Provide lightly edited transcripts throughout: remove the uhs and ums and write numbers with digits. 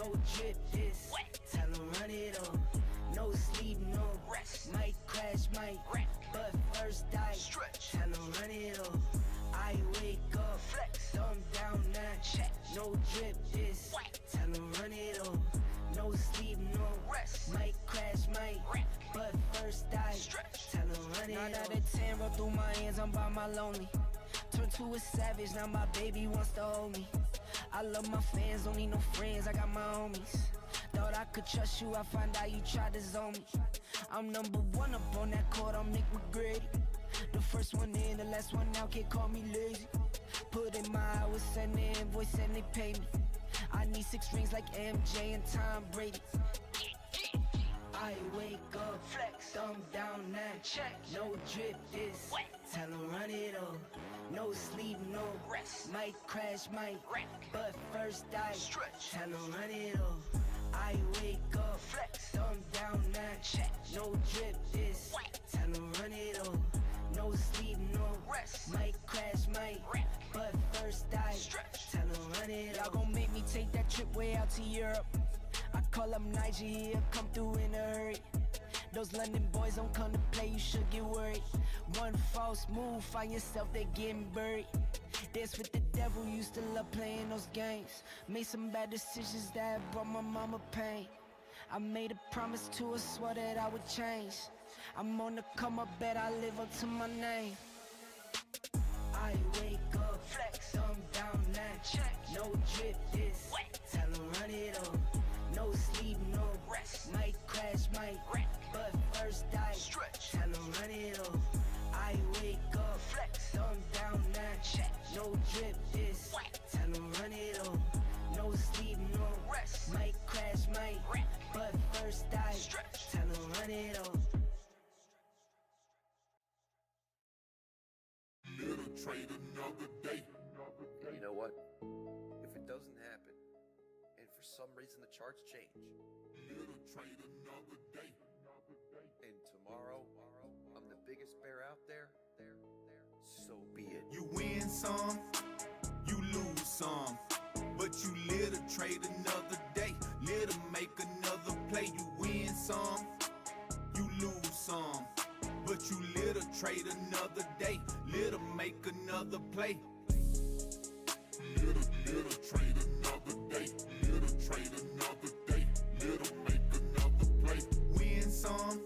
no drip this. Tell them run it up. No sleep, no rest. Might crash, might wreck. But first I stretch. Tell them run it up. I wake up, flex, thumb down, now check. No drip this. Tell them run it up. No sleep, no rest. Might crash, might wreck. But first I stretch. Tell them run it up. 9 out of 10 roll through my hands, I'm by my lonely. Turned to a savage, now my baby wants to hold me. I love my fans, don't need no friends, I got my homies. Thought I could trust you, I find out you tried to zone me. I'm number one up on that court, I'm Nick McGrady. The first one in, the last one out, can't call me lazy. Put in my hours, send the invoice and they pay me. I need 6 rings like MJ and Tom Brady. I wake up, flex, thumb down, now check. No drip this, tell them run it up. No sleep, no rest. Might crash, might wreck. But first I stretch. Tell them run it up. I wake up, flex, thumb down, now check. No drip this, tell them run it up. No sleep, no rest. Might crash, might wreck. But first I stretch. Tell them run it up. Y'all gon' make me take that trip way out to Europe. I call up Nigeria, come through in a hurry. Those London boys don't come to play, you should get worried. One false move, find yourself there getting buried. Dance with the devil, used to love playing those games. Made some bad decisions that brought my mama pain. I made a promise to her, swore that I would change. I'm on the come up, bet I live up to my name. I wake up, flex, thumb down, now check. No drip this, tell them run it up. No sleep, no rest. Might crash, might wreck. But first I stretch. Tell them run it up. I wake up, flex, thumb down, now check. No drip this. Tell them run it up. No sleep, no rest. Might crash, might wreck. But first I stretch. Tell them run it up. Little trade another day. You know what? If it doesn't happen, and for some reason the charts change, Little trade another day. and tomorrow I'm the biggest bear out there, so be it. You win some, you lose some, but you live to trade another day, live to make another play. You win some, you lose some, but you live to trade another day, live to make another play. Little trade another day. Little trade another day. Little make another play. Win some,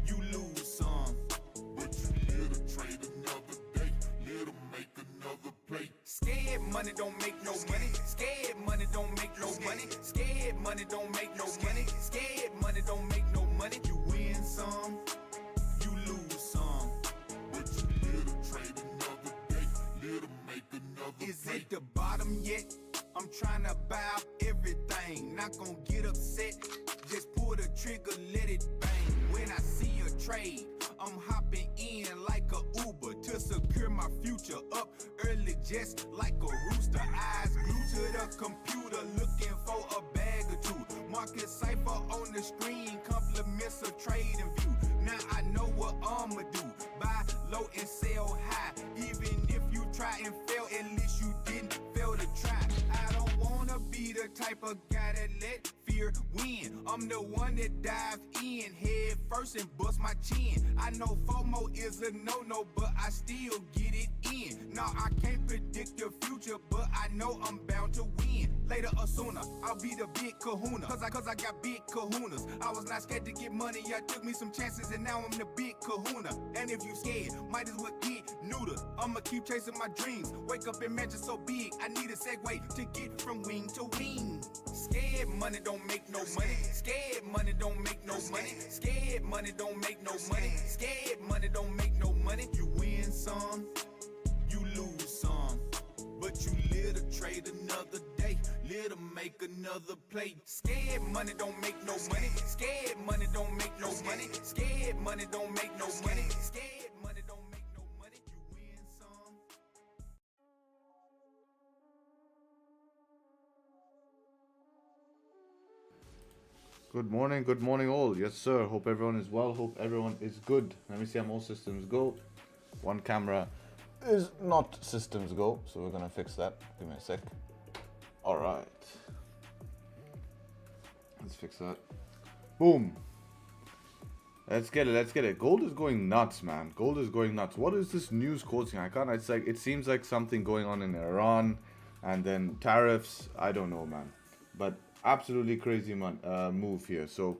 you lose some, But you little trade another day. Little make another play. scared money don't make no money. Scared money don't make no money. Scared money don't make no money. Scared money don't make no money. You win some, you lose some. But you little trade another day. Little make another Is play. it the bottom yet? I'm trying to buy up everything. Not gonna get upset. Just pull the trigger, let it bang. When I see a trade, I'm hopping in like a Uber to secure my future up early, just like a rooster. Eyes glued to the computer, looking for a bag or two. Market cipher on the screen, compliments of trading view. Now I know what I'ma do. Buy low and sell high. Even if you try and fail, at least you didn't fail to try. I don't wanna be the type of guy that let fear win. I'm the one that dive in head first and bust my chin. I know FOMO is a no-no, but I still get it in. Now I can't predict the future, but I know I'm bound to win. Later or sooner, I'll be the big kahuna. Cause I got big kahunas. I was not scared to get money, I took me some chances and now I'm the big kahuna. And if you scared, might as well get neuter. I'ma keep chasing my dreams. Wake up and mansion so big, I need a segue to get from wing to wing. Scared money don't make no money. Scared money don't make no money. Scared money don't make no money. Scared money don't make no money. You win some, you lose some, but you live to trade another day, live to make another play. Scared money don't make no money. Scared money don't make no money. Scared money don't make no money. Scared money don't make no money. You win some. Good morning all. Yes sir, hope everyone is well, hope everyone is good. Let me see how all systems go. One camera is not systems go, so we're gonna fix that. Give me a sec. Alright. Let's fix that. Boom. Let's get it. Gold is going nuts, man. Gold is going nuts. What is this news causing? It's like, it seems like something going on in Iran, and then tariffs. I don't know, man. But absolutely crazy move here. So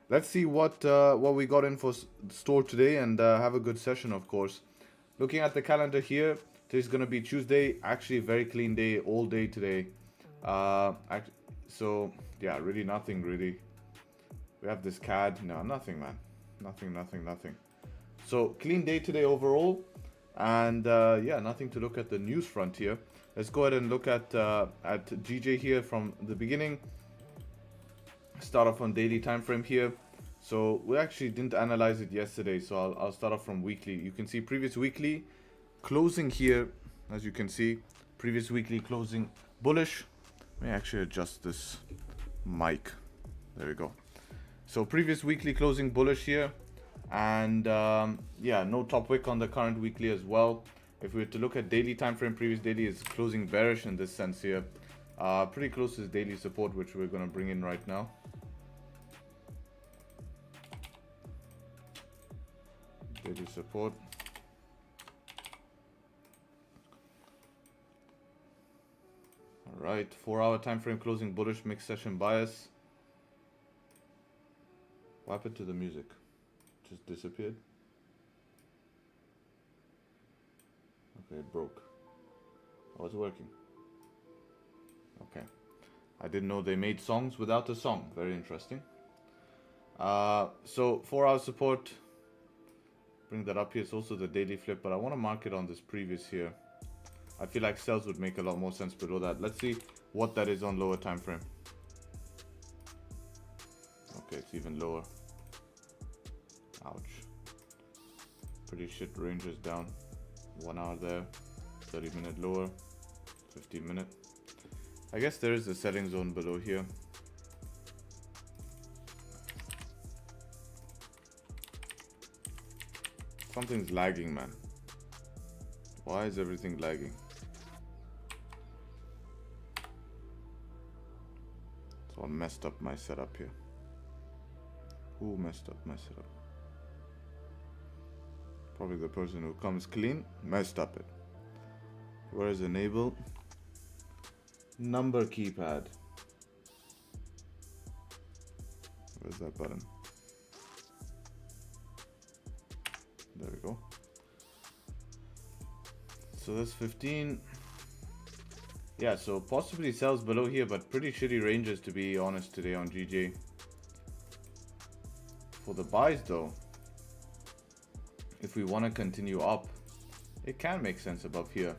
let's see what we got in for store today, and have a good session, of course. Looking at the calendar here, today's gonna be Tuesday. Actually, very clean day, all day today. So yeah, really nothing really. We have this CAD. No, nothing, man. Nothing. So clean day today overall, and yeah, nothing to look at the news front here. Let's go ahead and look at GJ here from the beginning. Start off on daily time frame here. So we actually didn't analyze it yesterday, so I'll start off from weekly. You can see previous weekly closing here, as you can see, previous weekly closing bullish. Let me actually adjust this mic. There we go. So previous weekly closing bullish here, and yeah, no top wick on the current weekly as well. If we were to look at daily time frame, previous daily is closing bearish in this sense here, pretty close to his daily support, which we're going to bring in right now. Daily support. All right, 4-hour time frame closing bullish, mixed session bias. What happened to the music? Just disappeared. Okay, it broke. Oh, it's working. Okay. I didn't know they made songs without a song. Very interesting. So 4-hour support. Bring that up here. It's also the daily flip, but I want to mark it on this previous here. I feel like sells would make a lot more sense below that. Let's see what that is on lower time frame. Okay, it's even lower. Ouch. Pretty shit ranges down. 1 hour there. 30-minute lower. 15-minute. I guess there is a selling zone below here. Something's lagging, man. Why is everything lagging? So I messed up my setup here. Who messed up my setup? Probably the person who comes clean messed up it. Where is enable? Number keypad. Where's that button? There we go. So that's 15. Yeah, so possibly sells below here, but pretty shitty ranges to be honest today on GJ. For the buys though, if we want to continue up, it can make sense above here.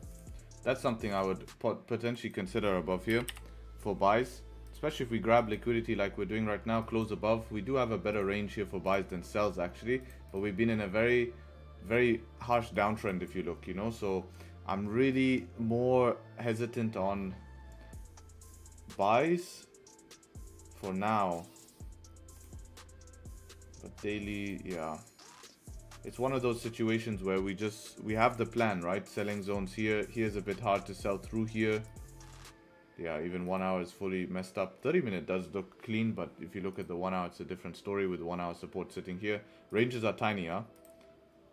That's something I would potentially consider above here for buys, especially if we grab liquidity like we're doing right now, close above. We do have a better range here for buys than sells actually, but we've been in a very harsh downtrend if you look, you know, so I'm really more hesitant on buys for now. But daily, yeah, it's one of those situations where we have the plan, right? Selling zones here. Here's a bit hard to sell through here. Yeah, even 1 hour is fully messed up. 30-minute does look clean, but if you look at the 1 hour, it's a different story with 1 hour support sitting here. Ranges are tiny, huh?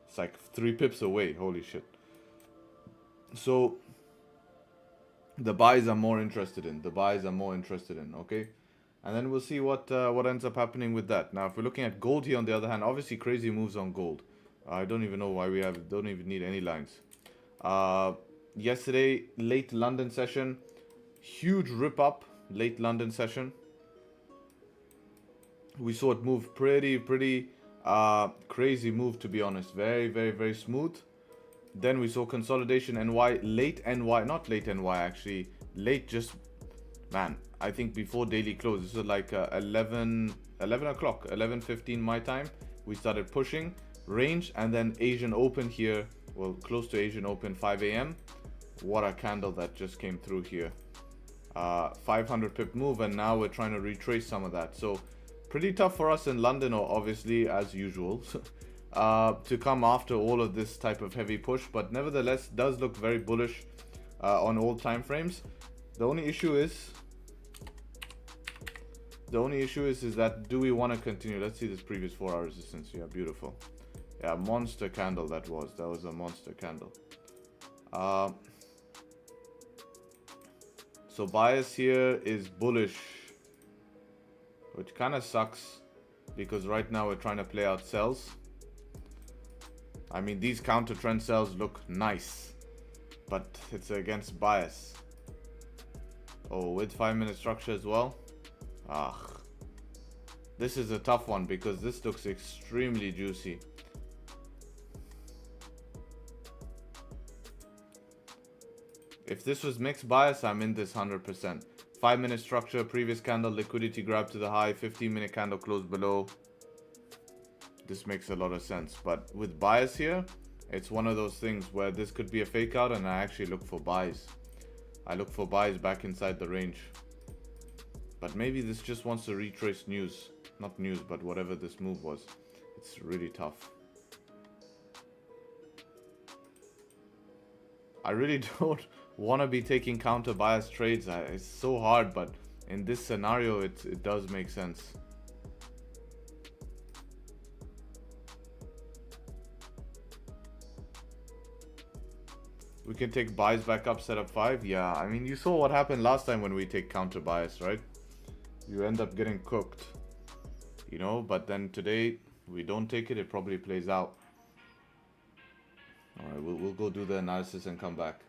It's like 3 pips away. Holy shit. So the buys I'm more interested in. Okay? And then we'll see what ends up happening with that. Now, if we're looking at gold here on the other hand, obviously crazy moves on gold. I don't even know why don't even need any lines. Yesterday, late London session, huge rip up, late London session. We saw it move pretty crazy move, to be honest. Very smooth. Then we saw consolidation NY, late NY, not late NY actually, late just, man, I think before daily close. This was like 11 o'clock, 11:15 my time. We started pushing range, and then Asian Open here, well, close to Asian Open, 5 a.m. What a candle that just came through here. 500 pip move, and now we're trying to retrace some of that. So pretty tough for us in London, obviously, as usual, to come after all of this type of heavy push, but nevertheless does look very bullish on all time frames. The only issue is The only issue is that do we want to continue? Let's see this previous 4-hour resistance. Yeah, beautiful. Yeah, monster candle that was. That was a monster candle. So bias here is bullish, which kind of sucks because right now we're trying to play out sells. I mean, these counter trend sells look nice, but it's against bias. Oh, with 5-minute structure as well. This is a tough one because this looks extremely juicy. If this was mixed bias, I'm in this 100%. 5-minute structure, previous candle, liquidity grab to the high, 15-minute candle close below. This makes a lot of sense. But with bias here, it's one of those things where this could be a fake out and I actually look for buys. I look for buys back inside the range. But maybe this just wants to retrace news. Not news, but whatever this move was. It's really tough. I really don't want to be taking counter bias trades. It's so hard, but in this scenario, it does make sense. We can take buys back up, set up 5. Yeah, I mean, you saw what happened last time when we take counter bias, right? You end up getting cooked, you know, but then today we don't take it, it probably plays out. All right, we'll go do the analysis and come back.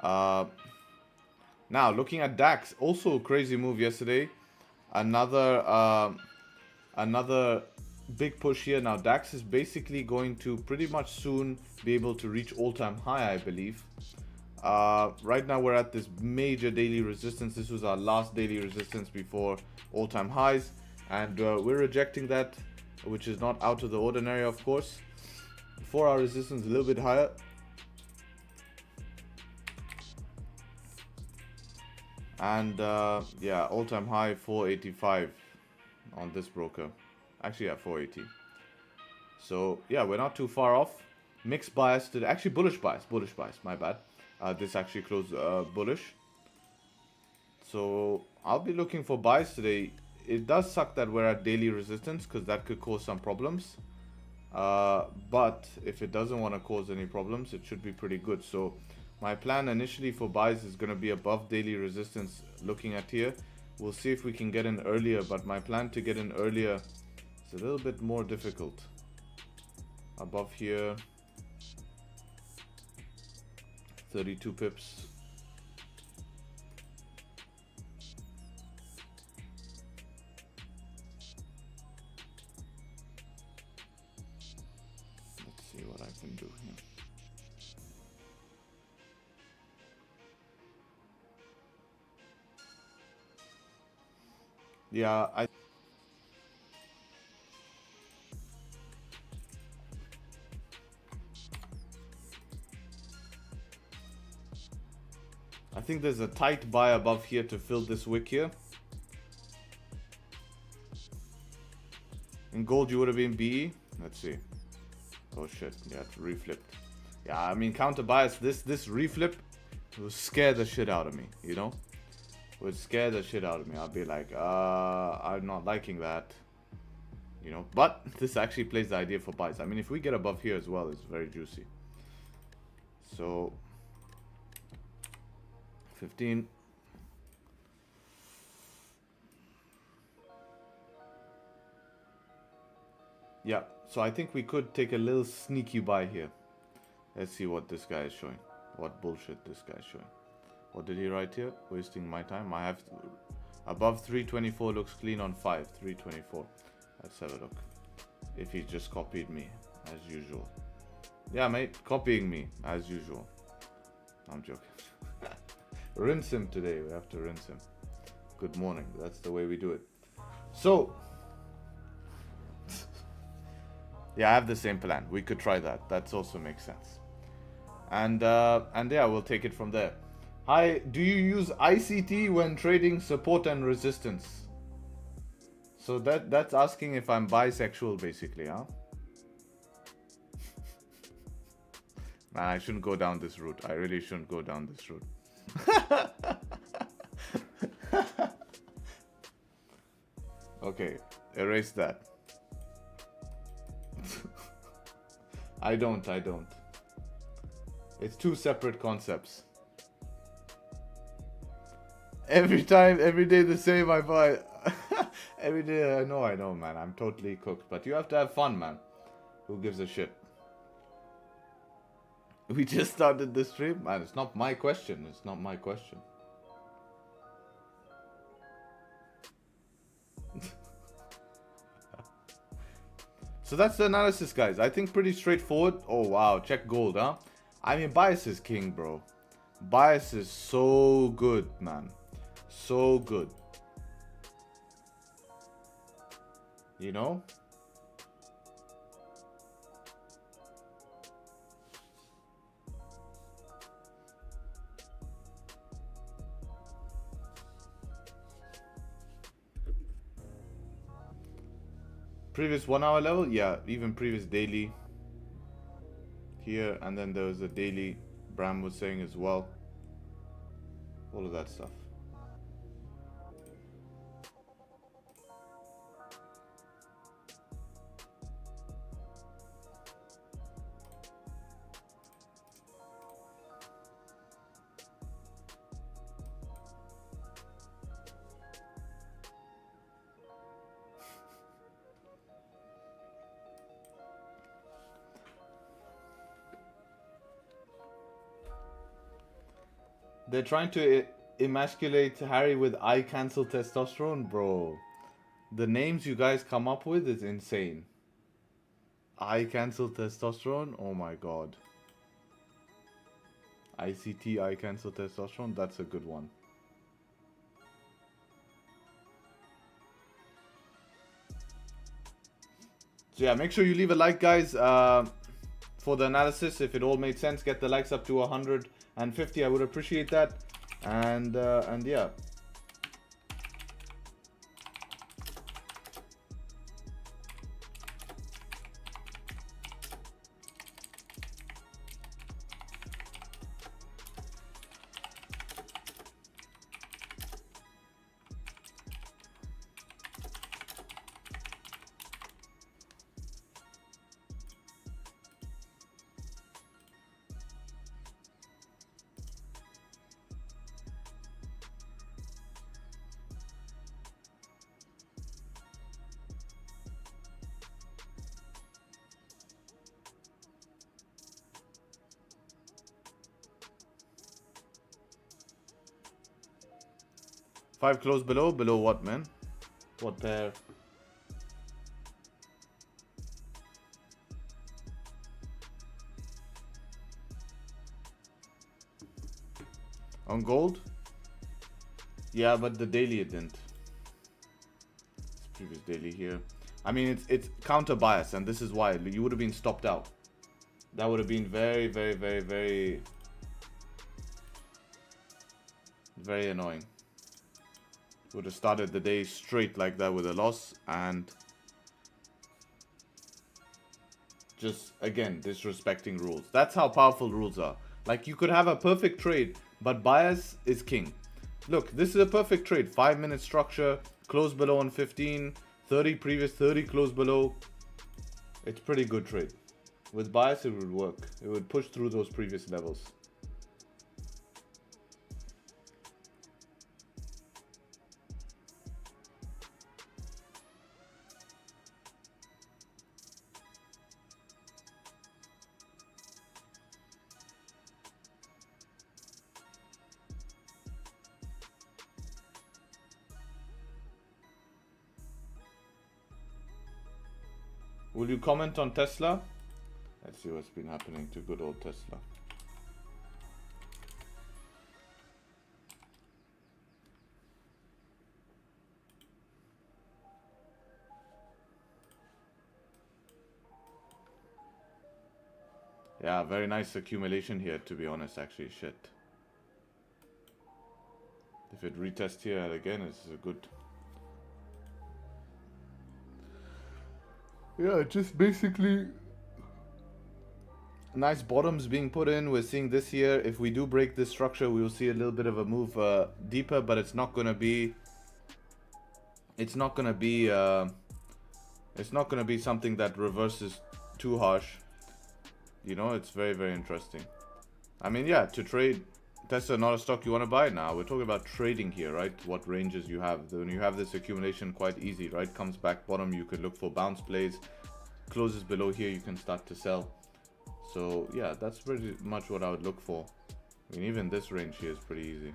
Now, looking at DAX, also a crazy move yesterday. Another big push here. Now, DAX is basically going to pretty much soon be able to reach all-time high, I believe. Right now, we're at this major daily resistance. This was our last daily resistance before all-time highs. And we're rejecting that, which is not out of the ordinary, of course. 4-hour resistance a little bit higher. And yeah, all-time high 485 on this broker. Actually, yeah, 480. So yeah, we're not too far off. Mixed bias to actually bullish bias, my bad. This actually closed bullish. So I'll be looking for buys today. It does suck that we're at daily resistance because that could cause some problems. But if it doesn't want to cause any problems, it should be pretty good. So my plan initially for buys is going to be above daily resistance. Looking at here, we'll see if we can get in earlier, but my plan to get in earlier is a little bit more difficult. Above here, 32 pips. Let's see what I can do here. Yeah, I think there's a tight buy above here to fill this wick here. In gold, you would have been BE. Let's see. Oh shit, yeah, it's reflipped. Yeah, I mean, counter bias, this reflip will scare the shit out of me, you know? Would scare the shit out of me. I'll be like, I'm not liking that, you know? But this actually plays the idea for buys. I mean, if we get above here as well, it's very juicy. So 15. Yeah, so I think we could take a little sneaky buy here. Let's see what this guy is showing. What bullshit this guy is showing. What did he write here? Wasting my time. I have above 324 looks clean on 5. 324. Let's have a look. If he just copied me as usual. Yeah, mate, copying me as usual. I'm joking. Rinse him today. We have to rinse him. Good morning. That's the way we do it. So yeah, I have the same plan. We could try that. That also makes sense. And yeah, we'll take it from there. Hi, do you use ICT when trading support and resistance? So that's asking if I'm bisexual, basically, huh? Man, I shouldn't go down this route. I really shouldn't go down this route. Okay, erase that. I don't. It's two separate concepts. Every time, every day the same, I buy. Every day, I know, man. I'm totally cooked. But you have to have fun, man. Who gives a shit? We just started the stream? Man, it's not my question. It's not my question. So that's the analysis, guys. I think pretty straightforward. Oh, wow. Check gold, huh? I mean, bias is king, bro. Bias is so good, man. So good. You know? Previous 1 hour level? Yeah, even previous daily. Here, and then there was a daily Bram was saying as well. All of that stuff. They're trying to emasculate Harry with I cancel testosterone, bro. The names you guys come up with is insane. I cancel testosterone? Oh my god. ICT, I cancel testosterone? That's a good one. So yeah, make sure you leave a like, guys, for the analysis. If it all made sense, get the likes up to 150. I would appreciate that. And yeah. Five close below. Below what, man? What pair? On gold? Yeah, but the daily it didn't. It's previous daily here. I mean, it's counter bias, and this is why you would have been stopped out. That would have been very, very, very, very, very annoying. Would have started the day straight like that with a loss, and just again disrespecting rules. That's how powerful rules are. Like, you could have a perfect trade, but bias is king. Look, this is a perfect trade. 5-minute structure, close below on 15, 30 previous, 30 close below. It's pretty good trade. With bias, it would work. It would push through those previous levels. Will you comment on Tesla? Let's see what's been happening to good old Tesla. Yeah, very nice accumulation here, to be honest, actually. Shit. If it retests here again, it's a good... Yeah, just basically nice bottoms being put in. We're seeing this here. If we do break this structure, we will see a little bit of a move deeper, but it's not going to be it's not gonna be something that reverses too harsh. You know, it's very, very interesting. I mean, yeah, to trade Tesla, not a stock you want to buy now. We're talking about trading here, right? What ranges you have. When you have this accumulation, quite easy, right? Comes back bottom, you could look for bounce plays. Closes below here, you can start to sell. So yeah, that's pretty much what I would look for. I mean, even this range here is pretty easy.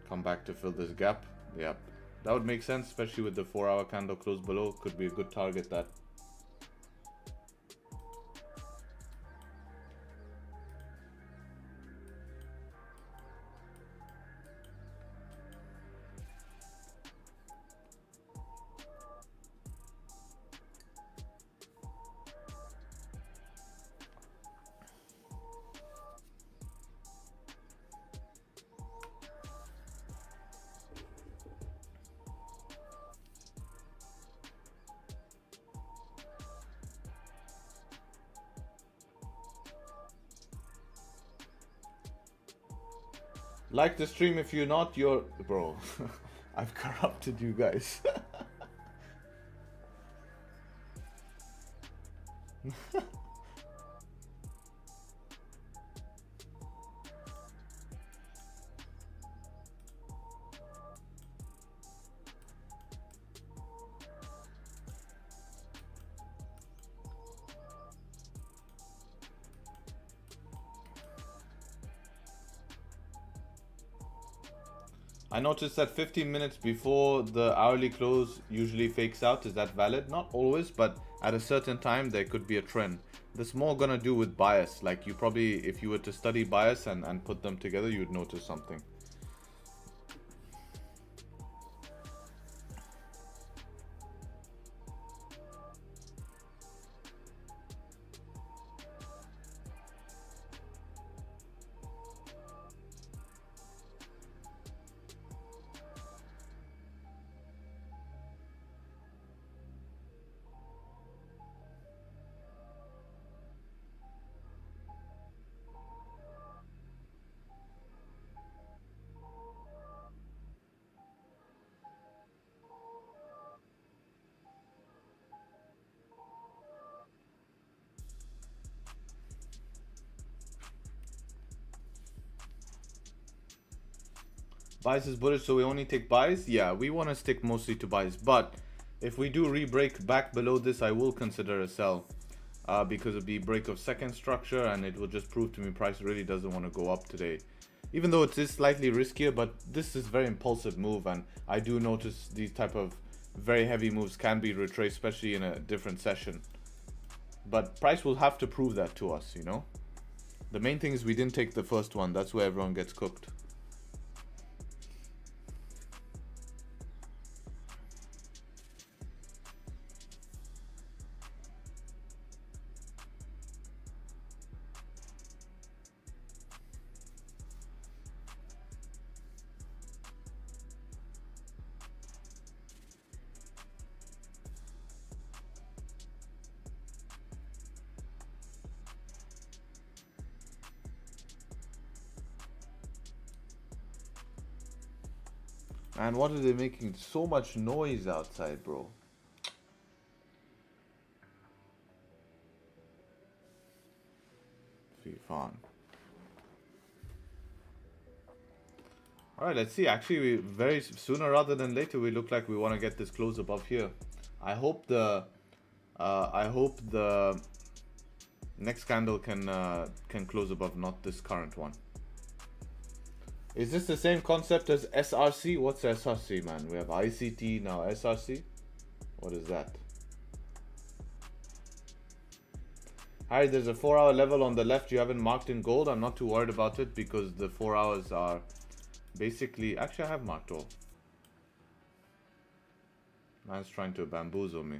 Come back to fill this gap. Yep, that would make sense, especially with the 4-hour candle close below. Could be a good target that. Like the stream if you're not, you're... Bro, I've corrupted you guys. I noticed that 15 minutes before the hourly close usually fakes out. Is that valid? Not always, but at a certain time there could be a trend. This more gonna do with bias. Like you probably, if you were to study bias and put them together, you'd notice something. Bias is bullish, so we only take buys. Yeah, we want to stick mostly to buys, but if we do re-break back below this, I will consider a sell because of the break of second structure, and it will just prove to me price really doesn't want to go up today, even though it is slightly riskier. But this is very impulsive move, and I do notice these type of very heavy moves can be retraced, especially in a different session. But price will have to prove that to us, you know. The main thing is we didn't take the first one. That's where everyone gets cooked. And what are they making so much noise outside, bro? Fun. All right, let's see. Actually, we very sooner rather than later, we look like we want to get this close above here. I hope the next candle can close above, not this current one. Is this the same concept as SRC? What's SRC, man? We have ICT, now SRC. What is that? Harry, there's a 4-hour level on the left you haven't marked in gold. I'm not too worried about it because the 4 hours are basically... Actually, I have marked all. Man's trying to bamboozle me.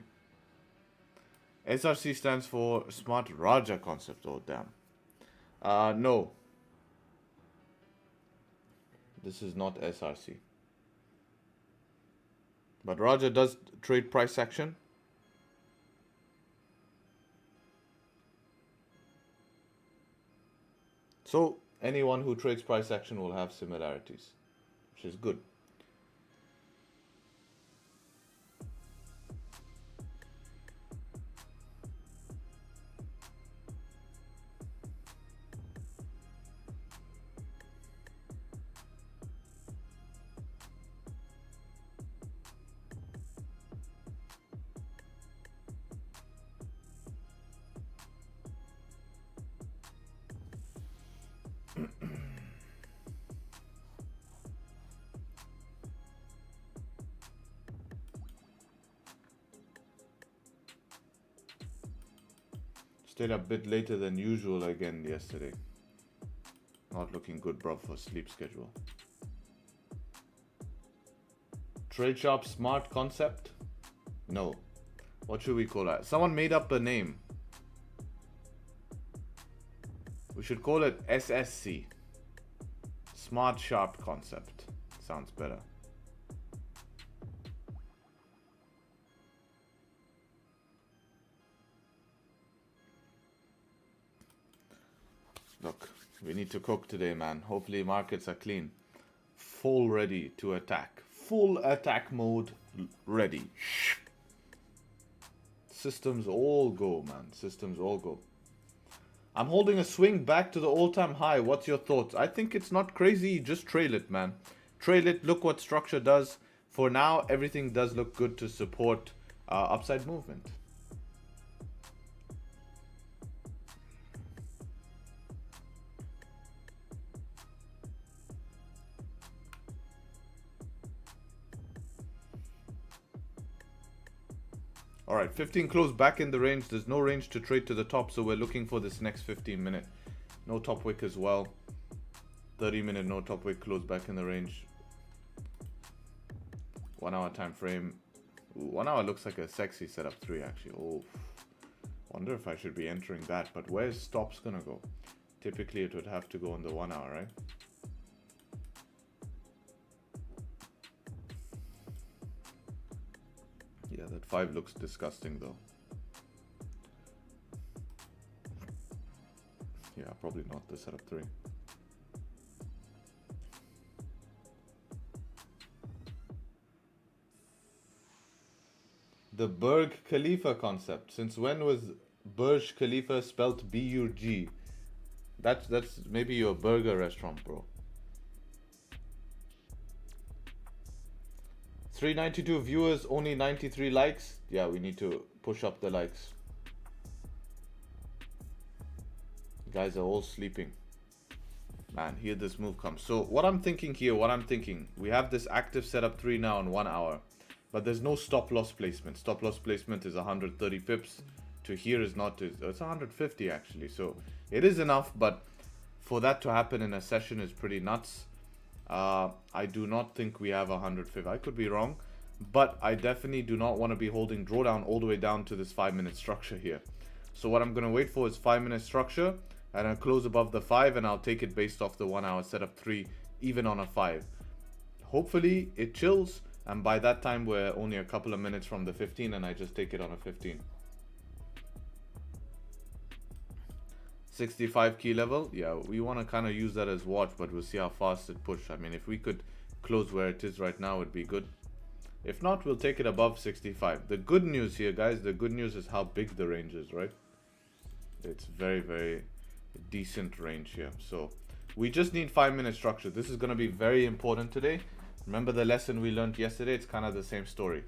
SRC stands for Smart Raja Concept. Oh, damn. No. This is not SRC. But Raja does trade price action. So anyone who trades price action will have similarities. which is good. Stayed up a bit later than usual again yesterday. Not looking good, bro, for sleep schedule. Tradesharpe smart concept? No. What should we call that? Someone made up a name. We should call it SSC. Smart sharp concept. Sounds better. Look, we need to cook today, man. Hopefully markets are clean. Full ready to attack. Full attack mode ready. Systems all go, man. Systems all go. I'm holding a swing back to the all-time high. What's your thoughts? I think it's not crazy. Just trail it, man. Trail it. Look what structure does. For now, everything does look good to support upside movement. Alright, 15 close back in the range. There's no range to trade to the top, so we're looking for this next 15 minute. No top wick as well. 30 minute no top wick, close back in the range. 1 hour time frame. Ooh, 1 hour looks like a sexy setup 3 actually. Oh, wonder if I should be entering that, but where's stops gonna go? Typically it would have to go on the 1 hour, right? Yeah, that 5 looks disgusting though. Yeah, probably not the setup 3. The Burj Khalifa concept. Since when was Burj Khalifa spelt B-U-G? That's maybe your burger restaurant, bro. 392 viewers, only 93 likes. Yeah, we need to push up the likes. You guys are all sleeping. Man, here this move comes. So what I'm thinking here, we have this active setup 3 now in 1 hour. But there's no stop loss placement. Stop loss placement is 130 pips. To here is not, it's 150 actually. So it is enough, but for that to happen in a session is pretty nuts. I do not think we have 150. I could be wrong, but I definitely do not want to be holding drawdown all the way down to this 5-minute structure here. So what I'm going to wait for is 5-minute structure, and I'll close above the 5, and I'll take it based off the 1 hour setup 3, even on a 5. Hopefully it chills, and by that time we're only a couple of minutes from the 15, and I just take it on a 15. 65 key level, yeah, we want to kind of use that as watch, but we'll see how fast it push. I mean, if we could close where it is right now, it'd be good. If not, we'll take it above 65. The good news here, guys, the good news is how big the range is, right? It's very, very decent range here. So we just need 5-minute structure. This is going to be very important today. Remember the lesson we learned yesterday? It's kind of the same story.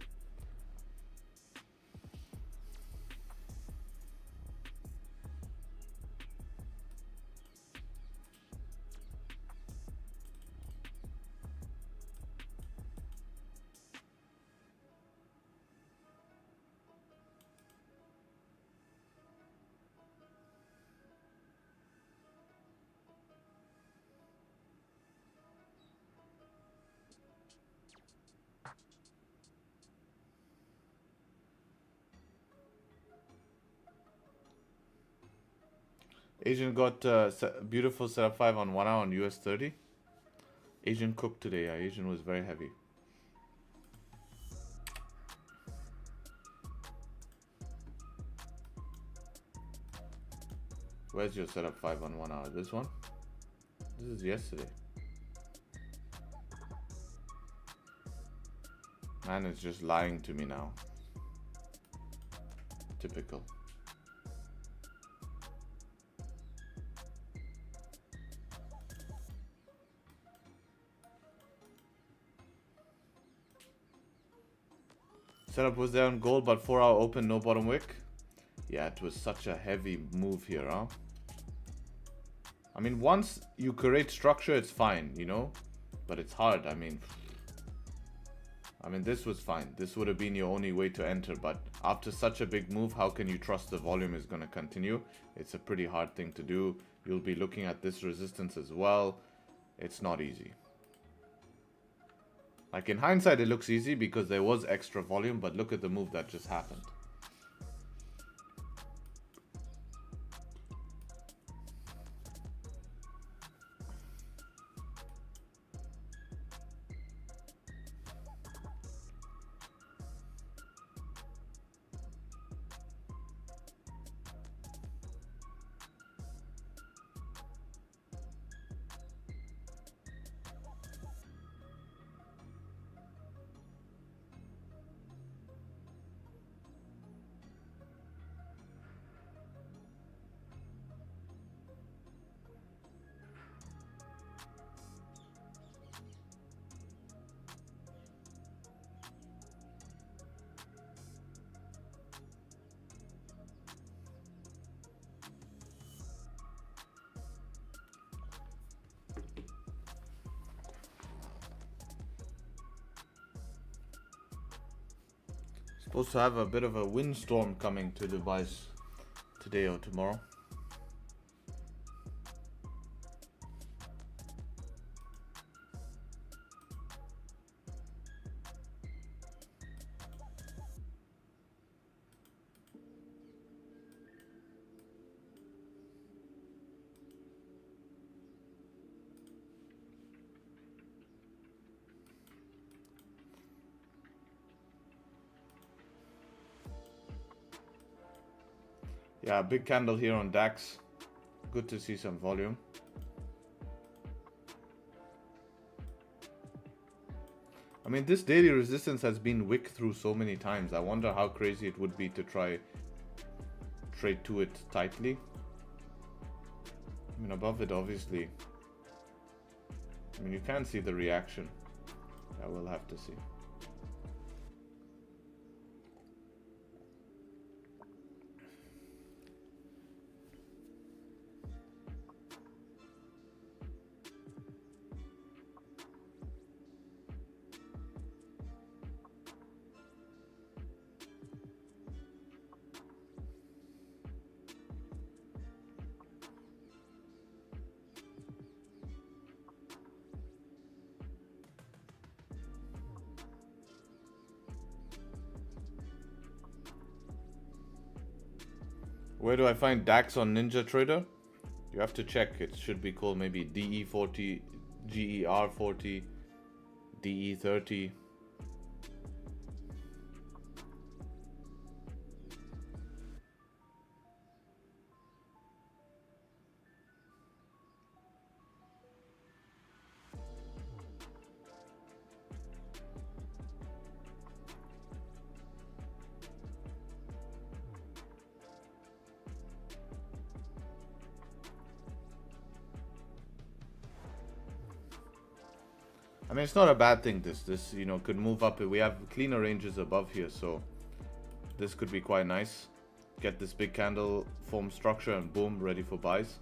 Asian got beautiful setup 5 on 1 hour on US30. Asian cooked today. Yeah, Asian was very heavy. Where's your setup 5 on 1 hour? This one? This is yesterday. Man is just lying to me now. Typical. Setup was there on gold, but 4-hour open, no bottom wick. Yeah, it was such a heavy move here, huh? I mean, once you create structure, it's fine, you know? But it's hard, I mean, this was fine. This would have been your only way to enter, but after such a big move, how can you trust the volume is going to continue? It's a pretty hard thing to do. You'll be looking at this resistance as well. It's not easy. Like in hindsight, it looks easy because there was extra volume, but look at the move that just happened. Supposed to have a bit of a windstorm coming to Dubai today or tomorrow. Yeah, big candle here on DAX. Good to see some volume. I mean, this daily resistance has been wicked through so many times. I wonder how crazy it would be to try trade to it tightly. I mean, above it, obviously. I mean, you can see the reaction. I will have to see. Where do I find DAX on Ninja Trader? You have to check. It should be called maybe DE40, GER40, DE30. I mean, it's not a bad thing. This you know could move up. We have cleaner ranges above here, so this could be quite nice. Get this big candle form structure and boom, ready for buys.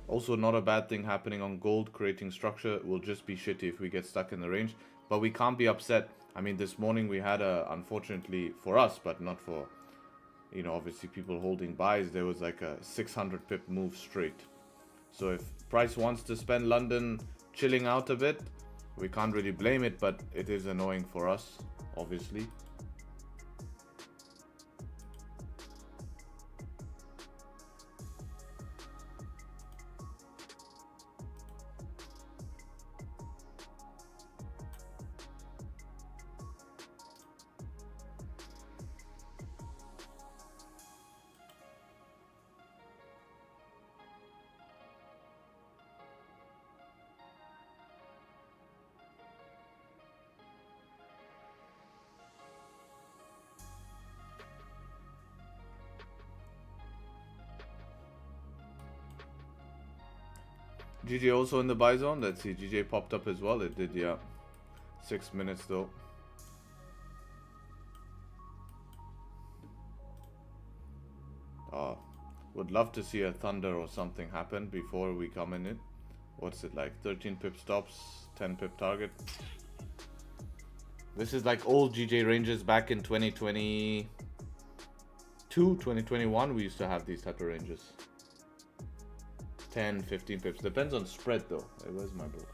Also, not a bad thing happening on gold. Creating structure will just be shitty if we get stuck in the range, but we can't be upset. I mean, this morning we had unfortunately for us, but not for, you know, obviously people holding buys, there was like a 600 pip move straight. So if price wants to spend London chilling out a bit, we can't really blame it, but it is annoying for us, obviously. GJ also in the buy zone. Let's see. GJ popped up as well. It did, yeah. 6 minutes though. Would love to see a thunder or something happen before we come in it. What's it like? 13 pip stops, 10 pip target. This is like old GJ ranges back in 2022, 2021. We used to have these type of ranges. 10, 15 pips. Depends on spread though. Hey, where's my book?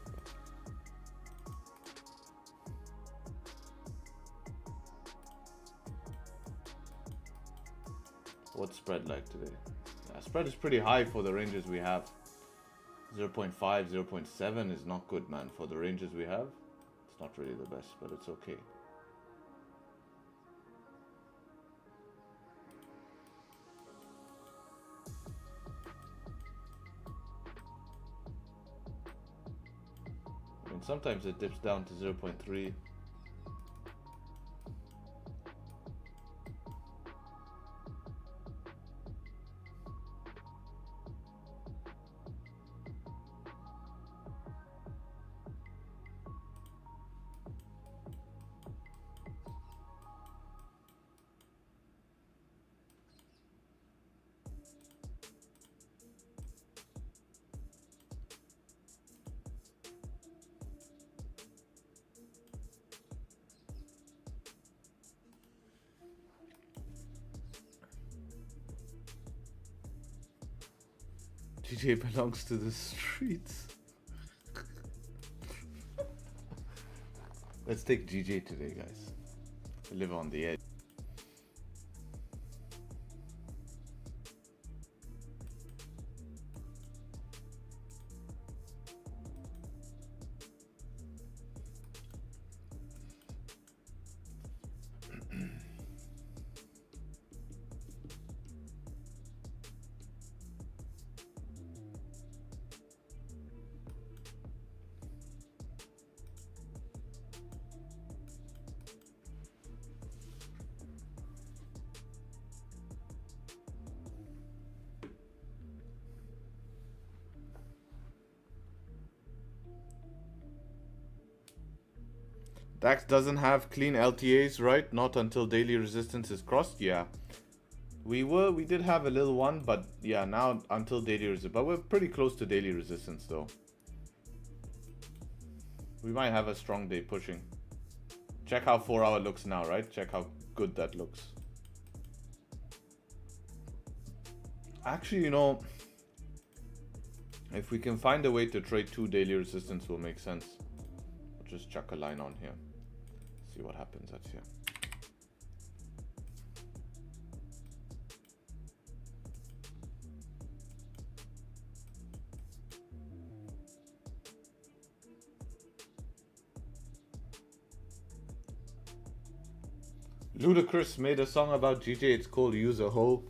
What's spread like today? Spread is pretty high for the ranges we have. 0.5, 0.7 is not good, man. For the ranges we have, it's not really the best, but it's okay. I mean, sometimes it dips down to 0.3. GJ belongs to the streets. Let's take GJ today, guys. Live on the edge. DAX doesn't have clean LTAs, right? Not until daily resistance is crossed. Yeah, we did have a little one, but yeah, now until daily resistance. But we're pretty close to daily resistance though. We might have a strong day pushing. Check how 4 hour looks now, right? Check how good that looks. Actually, you know, if we can find a way to trade 2 daily resistance, will make sense. I'll just chuck a line on here. See what happens at here. Ludacris made a song about GJ. It's called Use a Hoe.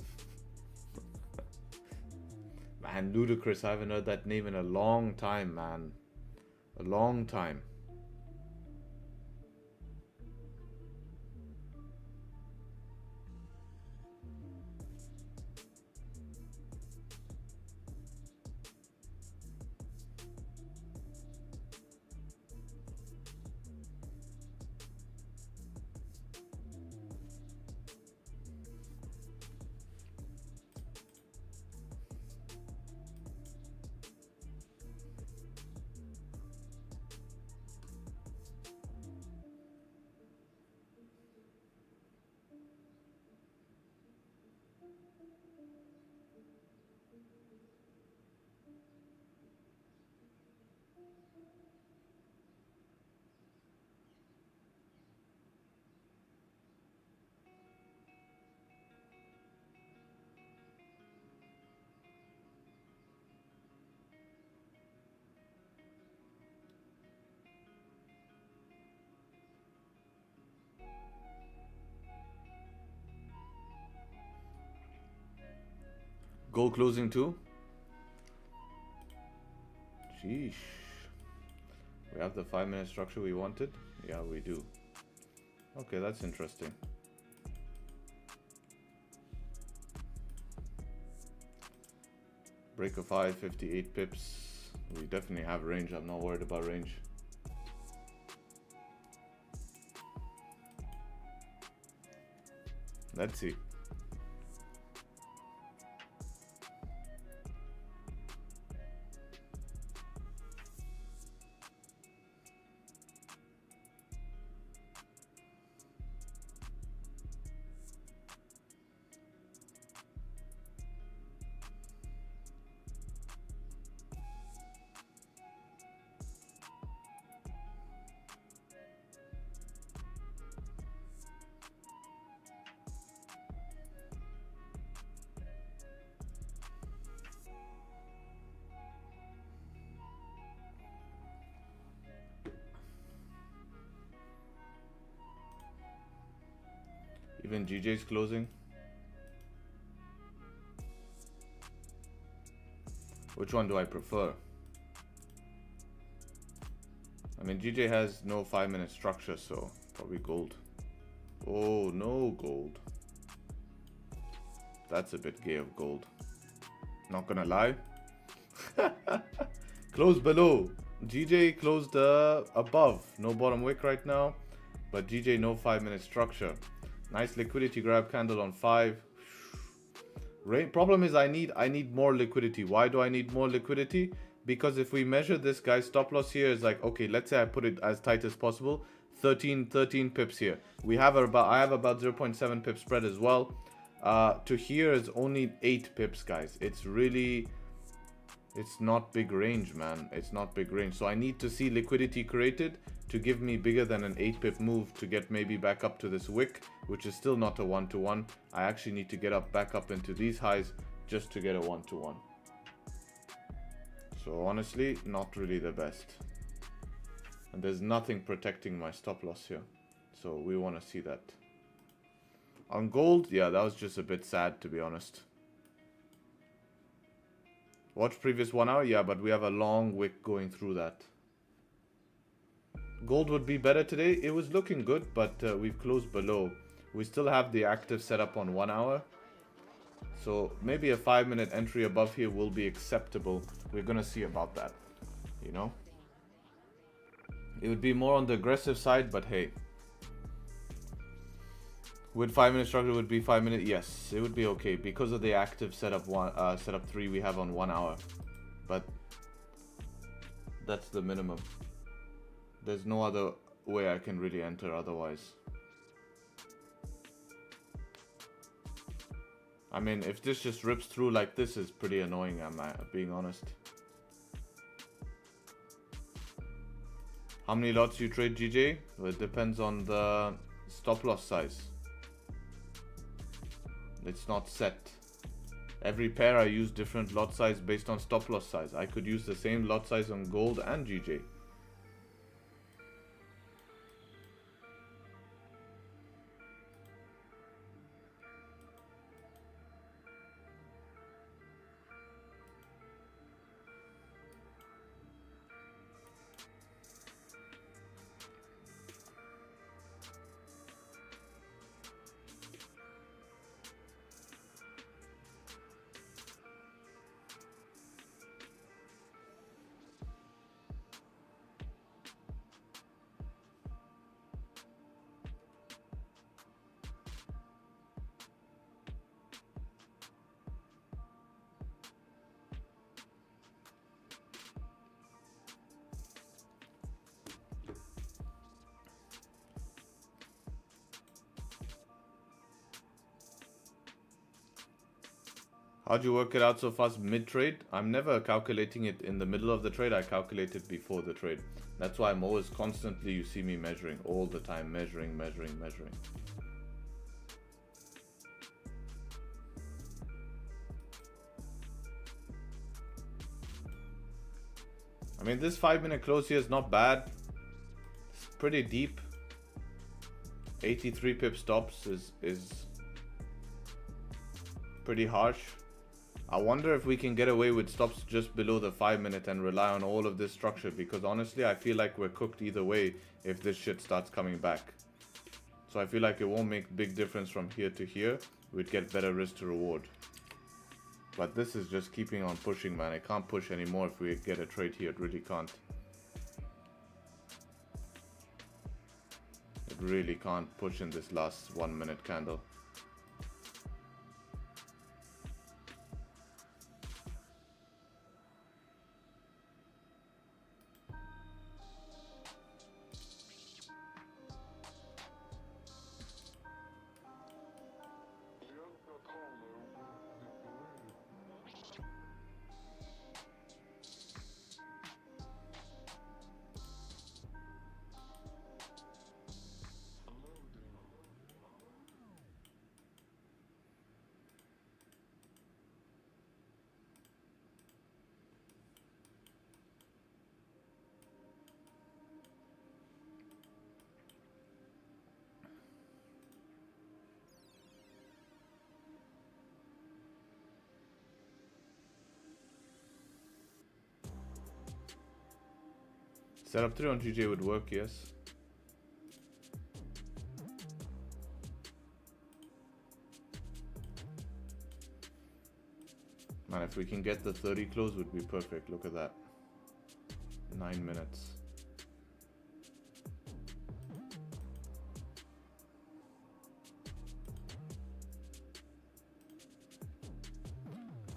Man, Ludacris, I haven't heard that name in a long time, man. A long time. Gold closing too? Sheesh. We have the 5-minute structure we wanted? Yeah, we do. Okay, that's interesting. Break of 5, 58 pips. We definitely have range. I'm not worried about range. Let's see. Even GJ's closing. Which one do I prefer? I mean, GJ has no 5-minute structure, so probably gold. Oh, no gold. That's a bit gay of gold. Not gonna lie. Close below. GJ closed above. No bottom wick right now. But GJ no 5-minute structure. Nice liquidity grab candle on 5. Problem is I need more liquidity. Why do I need more liquidity? Because if we measure this guy's stop loss here is like, okay, let's say I put it as tight as possible. 13 pips here. I have about 0.7 pip spread as well. To here is only 8 pips, guys. It's not big range, man. It's not big range. So I need to see liquidity created to give me bigger than an 8 pip move to get maybe back up to this wick, which is still not a 1-to-1. I actually need to get back up into these highs just to get a 1-to-1. So honestly, not really the best. And there's nothing protecting my stop loss here. So we want to see that. On gold, yeah, that was just a bit sad, to be honest. Watch previous 1 hour, yeah, but we have a long wick going through that. Gold would be better today. It was looking good, but we've closed below. We still have the active setup on 1 hour. So maybe a 5-minute entry above here will be acceptable. We're going to see about that, you know. It would be more on the aggressive side, but hey. Would 5-minute structure would be 5-minute? Yes, it would be okay because of the active setup setup 3 we have on 1 hour. But that's the minimum. There's no other way I can really enter otherwise. I mean, if this just rips through like this, is pretty annoying, I'm being honest. How many lots you trade, GJ? Well, it depends on the stop loss size. It's not set. Every pair I use different lot size based on stop loss size. I could use the same lot size on gold and GJ. How'd you work it out so fast mid-trade? I'm never calculating it in the middle of the trade. I calculate it before the trade. That's why I'm always constantly, you see me measuring all the time. Measuring. I mean, this 5-minute close here is not bad. It's pretty deep. 83 pip stops is pretty harsh. I wonder if we can get away with stops just below the 5-minute and rely on all of this structure, because honestly I feel like we're cooked either way if this shit starts coming back. So I feel like it won't make big difference from here to here. We'd get better risk to reward. But this is just keeping on pushing, man. It can't push anymore if we get a trade here. It really can't. It really can't push in this last 1 minute candle. Setup 3 on GJ would work, yes. Man, if we can get the 30 close would be perfect. Look at that. 9 minutes.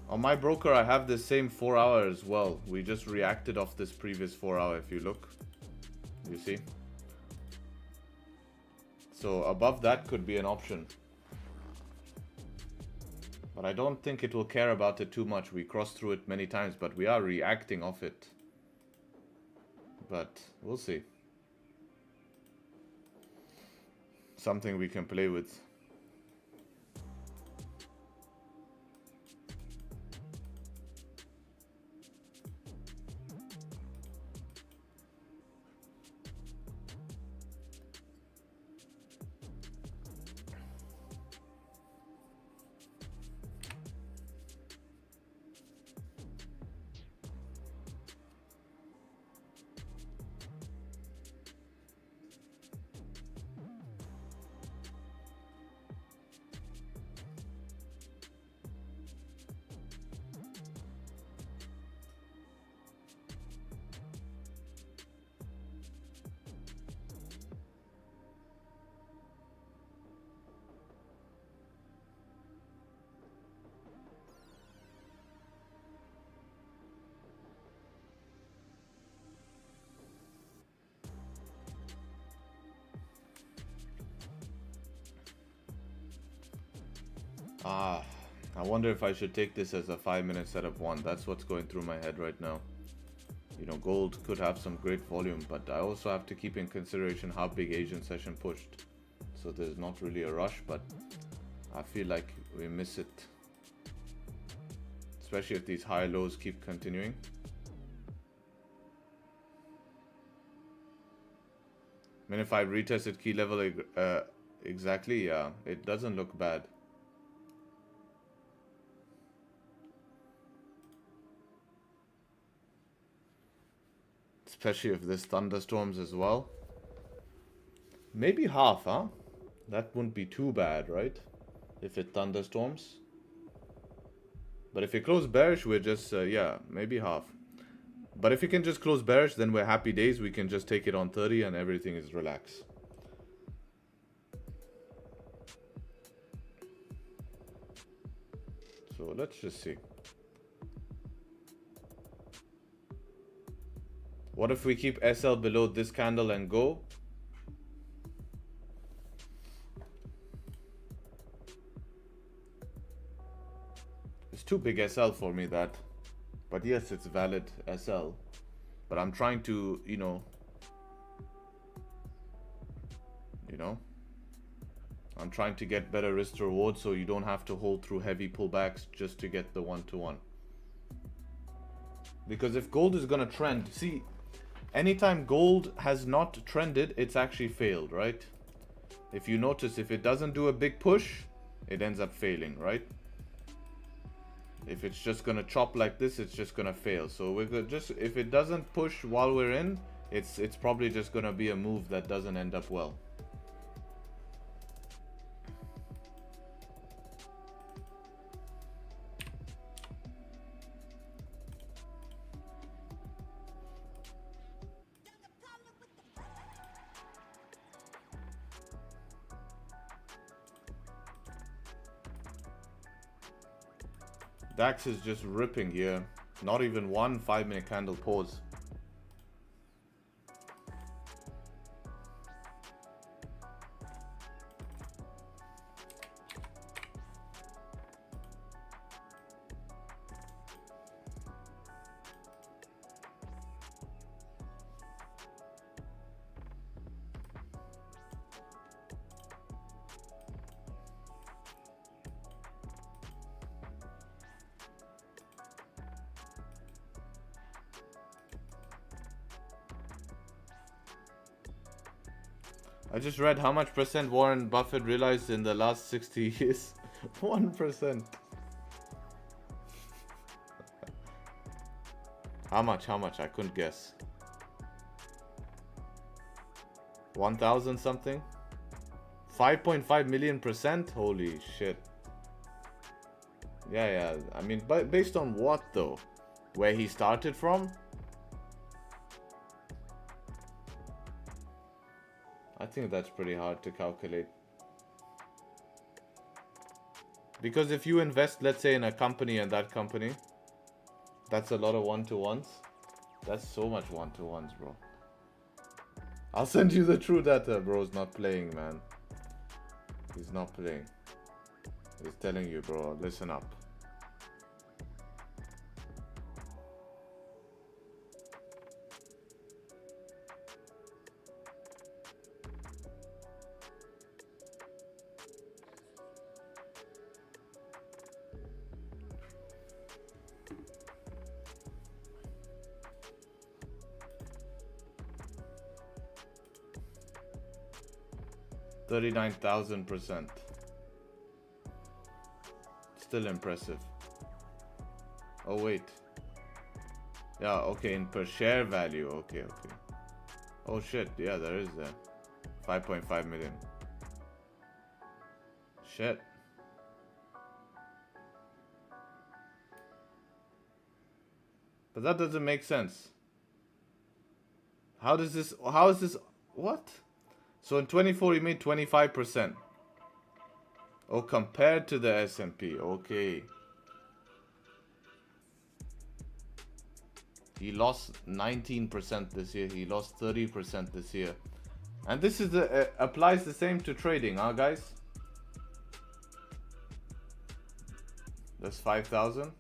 On my broker, I have the same 4 hour as well. We just reacted off this previous 4 hour, if you look. You see? So above that could be an option. But I don't think it will care about it too much. We crossed through it many times, but we are reacting off it. But we'll see. Something we can play with. I wonder if I should take this as a 5-minute setup one. That's what's going through my head right now. You know, gold could have some great volume, but I also have to keep in consideration how big Asian session pushed. So there's not really a rush, but I feel like we miss it. Especially if these high lows keep continuing. I mean, if I retested key level exactly, yeah, it doesn't look bad. Especially if there's thunderstorms as well. Maybe half, huh? That wouldn't be too bad, right? If it thunderstorms. But if you close bearish, we're just, yeah, maybe half. But if you can just close bearish, then we're happy days. We can just take it on 30 and everything is relaxed. So let's just see. What if we keep SL below this candle and go? It's too big SL for me, that. But yes, it's valid SL. But I'm trying to, you know, I'm trying to get better risk to reward so you don't have to hold through heavy pullbacks just to get the 1-to-1. Because if gold is gonna trend, see, anytime gold has not trended, it's actually failed, right? If you notice, if it doesn't do a big push, it ends up failing, right? If it's just gonna chop like this, it's just gonna fail. So we're gonna just, if it doesn't push while we're in, it's probably just gonna be a move that doesn't end up well. DAX is just ripping here. Not even one 5-minute candle pause. I just read how much percent Warren Buffett realized in the last 60 years. 1%. How much? I couldn't guess. 1,000 something? 5.5 million percent? Holy shit. Yeah. I mean, but based on what though? Where he started from? I think that's pretty hard to calculate. Because if you invest, let's say, in a company and that company, that's a lot of one-to-ones. That's so much one-to-ones, bro. I'll send you the true data. Bro's not playing, man. He's not playing. He's telling you, bro, listen up. $39,000%. Still impressive. Oh wait. Yeah, okay, in per share value. Okay. Oh shit, yeah, there is that. 5.5 million. Shit. But that doesn't make sense. How is this, what? So in 24 he made 25%. Oh, compared to the S&P, okay. He lost 19% this year, he lost 30% this year. And this is applies the same to trading, huh guys? That's 5,000.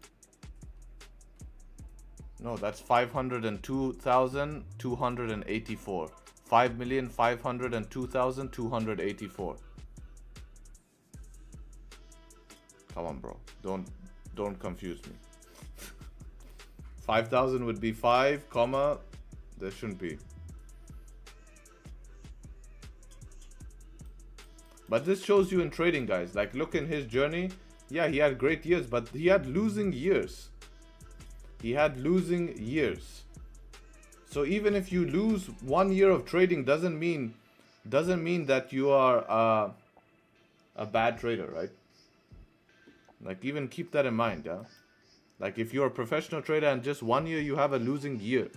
No, that's 502,284. 5,502,284. Come on, bro. Don't confuse me. 5,000 would be 5, comma. There shouldn't be. But this shows you in trading, guys. Like, look in his journey. Yeah, he had great years, but he had losing years. So even if you lose 1 year of trading, doesn't mean that you are a bad trader, right? Like, even keep that in mind, yeah. Like, if you're a professional trader and just 1 year you have a losing year.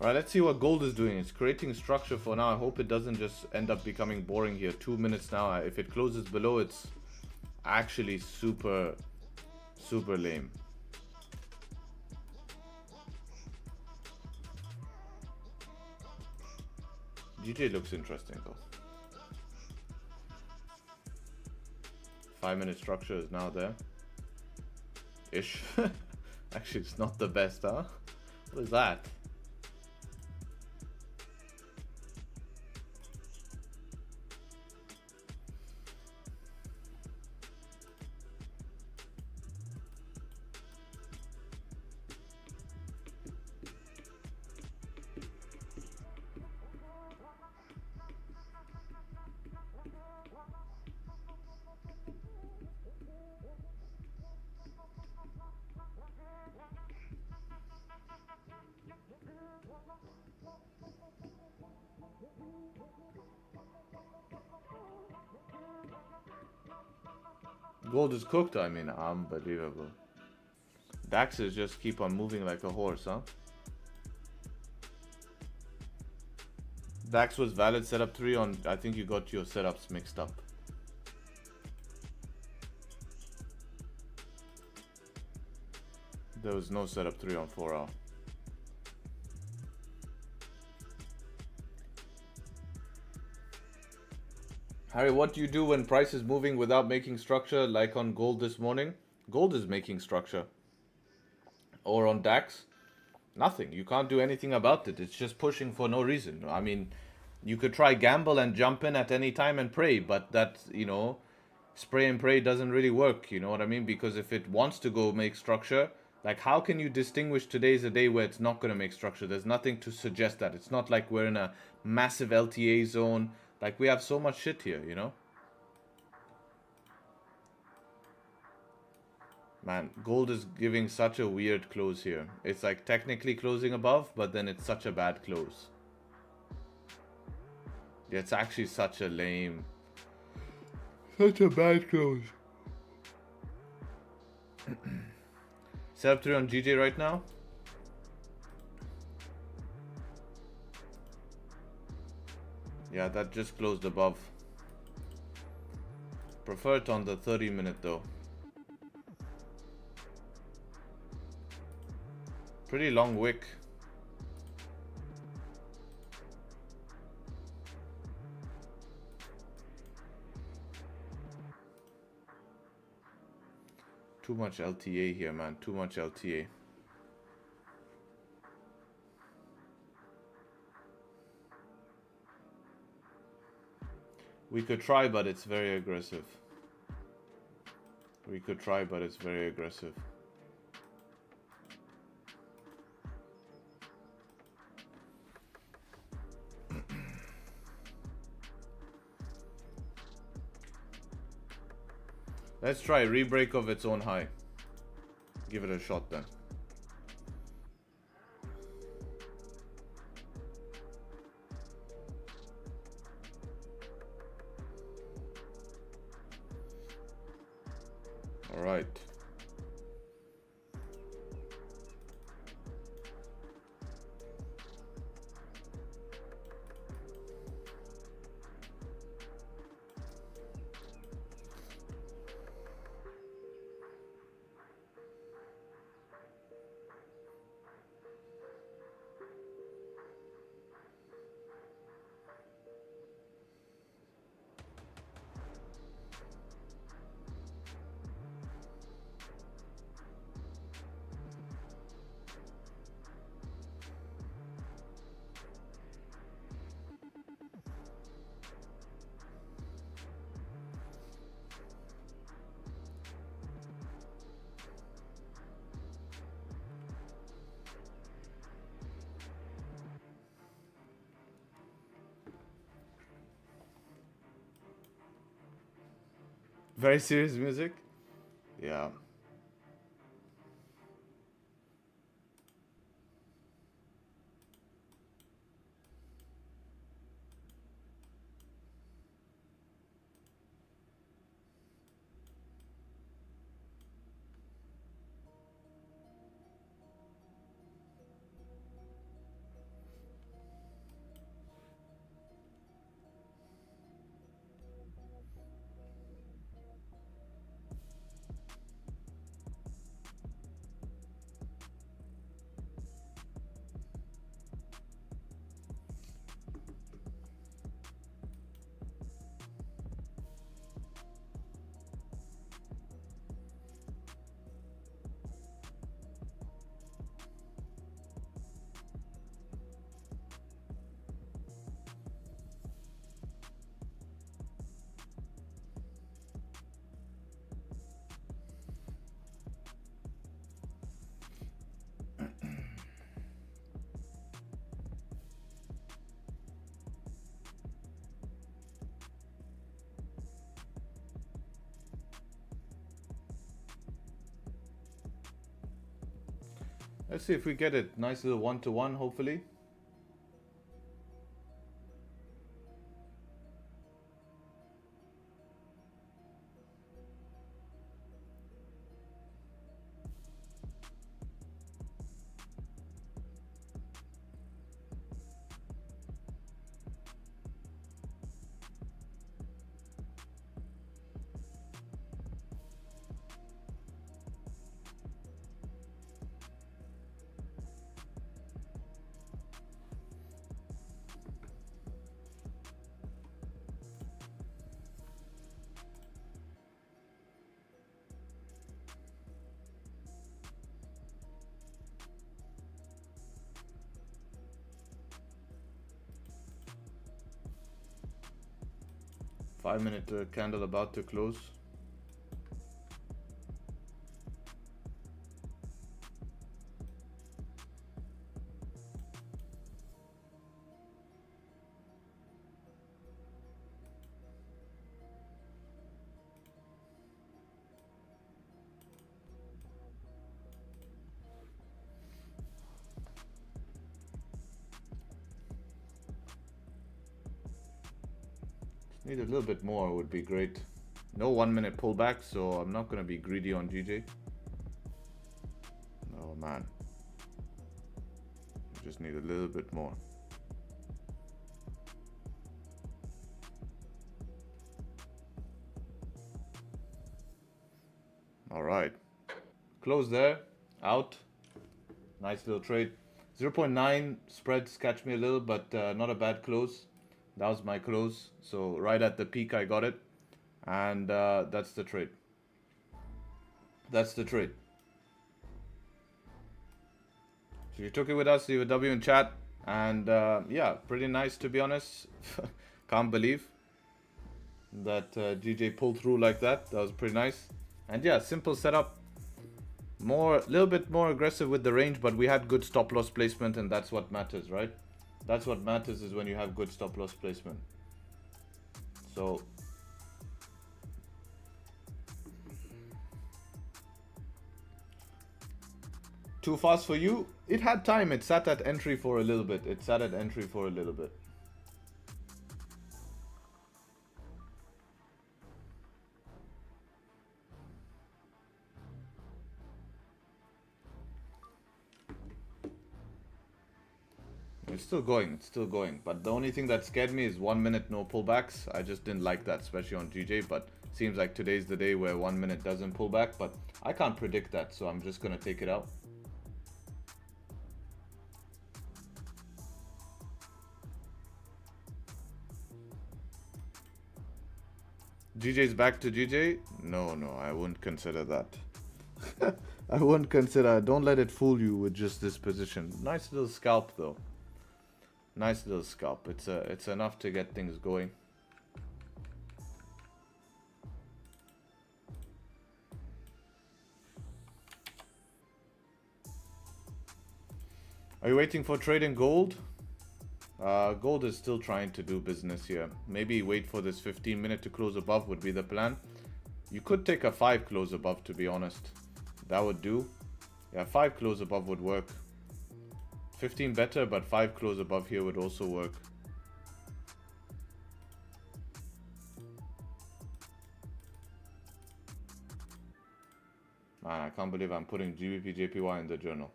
Alright, let's see what gold is doing. It's creating structure for now. I hope it doesn't just end up becoming boring here. 2 minutes now. If it closes below, it's actually super lame. GJ looks interesting though. 5-minute structure is now there. Ish. Actually, it's not the best, huh? What is that? Gold is cooked, I mean, unbelievable. DAXs just keep on moving like a horse, huh? DAX was valid setup 3 on, I think you got your setups mixed up. There was no setup 3 on 4 hour. Harry, what do you do when price is moving without making structure, like on gold this morning? Gold is making structure. Or on DAX? Nothing. You can't do anything about it. It's just pushing for no reason. I mean, you could try gamble and jump in at any time and pray, but that, you know, spray and pray doesn't really work. You know what I mean? Because if it wants to go make structure, like how can you distinguish today's a day where it's not going to make structure? There's nothing to suggest that. It's not like we're in a massive LTA zone. Like we have so much shit here, you know? Man, gold is giving such a weird close here. It's like technically closing above, but then it's such a bad close. Yeah, it's actually such a lame... Such a bad close. Setup 3 on GJ right now? Yeah, that just closed above. Prefer it on the 30-minute though. Pretty long wick. Too much LTA here, man. Too much LTA. We could try, but it's very aggressive. We could try, but it's very aggressive. Let's try rebreak of its own high. Give it a shot then. All right. Very serious music? Yeah. Let's see if we get it. Nice little 1-to-1, hopefully. 5-minute candle about to close. Need a little bit more would be great. No 1-minute pullback, so I'm not going to be greedy on GJ. Oh man. Just need a little bit more. All right. Close there. Out. Nice little trade. 0.9 spreads catch me a little, but not a bad close. That was my close. So right at the peak I got it. And that's the trade. That's the trade. So you took it with us, leave a W in chat. And yeah, pretty nice to be honest. Can't believe that GJ pulled through like that. That was pretty nice. And yeah, simple setup. Little bit more aggressive with the range, but we had good stop loss placement, and that's what matters, right? That's what matters, is when you have good stop loss placement. So too fast for you? It had time. It sat at entry for a little bit. It's still going. But the only thing that scared me is 1 minute no pullbacks. I just didn't like that, especially on GJ. But seems like today's the day where 1 minute doesn't pull back. But I can't predict that, so I'm just gonna take it out. GJ's back to GJ? No, I wouldn't consider that. I wouldn't consider. Don't let it fool you with just this position. Nice little scalp though. Nice little scalp. It's enough to get things going. Are you waiting for trading gold? Gold is still trying to do business here. Maybe wait for this 15-minute to close above would be the plan. You could take a 5 close above, to be honest. That would do. Yeah, 5 close above would work. 15 better, but 5 close above here would also work. Man, I can't believe I'm putting GBP JPY in the journal.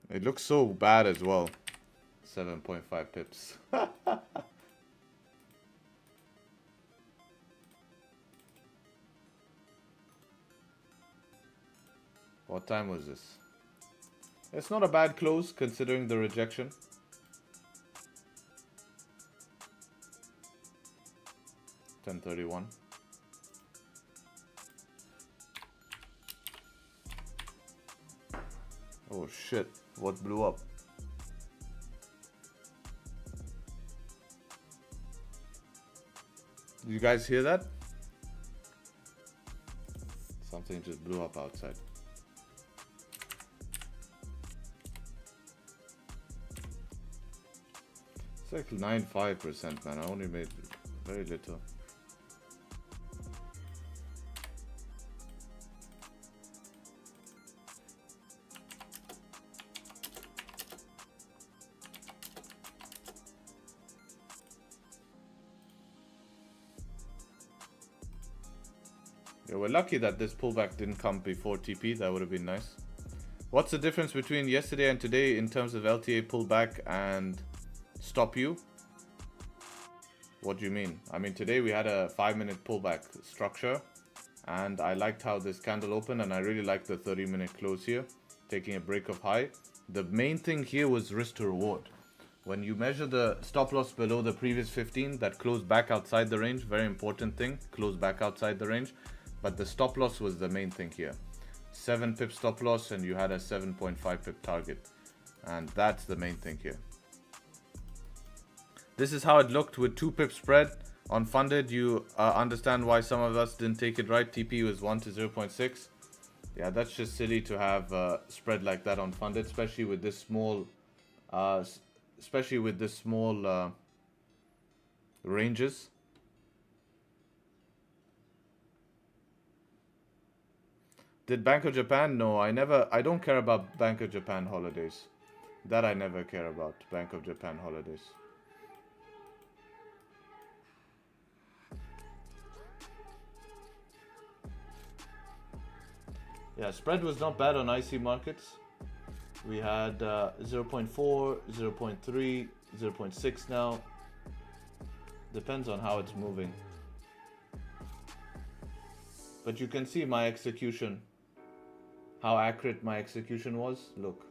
It looks so bad as well. 7.5 pips. What time was this? It's not a bad close considering the rejection. $10.31. Oh shit, what blew up? Did you guys hear that? Something just blew up outside. It's like 95%, man. I only made very little. Yeah, we're lucky that this pullback didn't come before TP. That would have been nice. What's the difference between yesterday and today in terms of LTA pullback and stop you? What do you mean? I mean, today we had a 5-minute pullback structure, and I liked how this candle opened, and I really liked the 30-minute close here, taking a break of high. The main thing here was risk to reward. When you measure the stop loss below the previous 15, that closed back outside the range, very important thing, closed back outside the range, but the stop loss was the main thing here. 7 pip stop loss, and you had a 7.5 pip target, and that's the main thing here. This is how it looked with 2 pip spread. On funded, you understand why some of us didn't take it right. TP was 1 to 0.6. Yeah, that's just silly to have spread like that on funded, especially with this small, ranges. Did Bank of Japan? No, I don't care about Bank of Japan holidays. That I never care about, Bank of Japan holidays. Yeah, spread was not bad on IC markets. We had 0.4, 0.3, 0.6 now. Depends on how it's moving. But you can see my execution. How accurate my execution was. Look.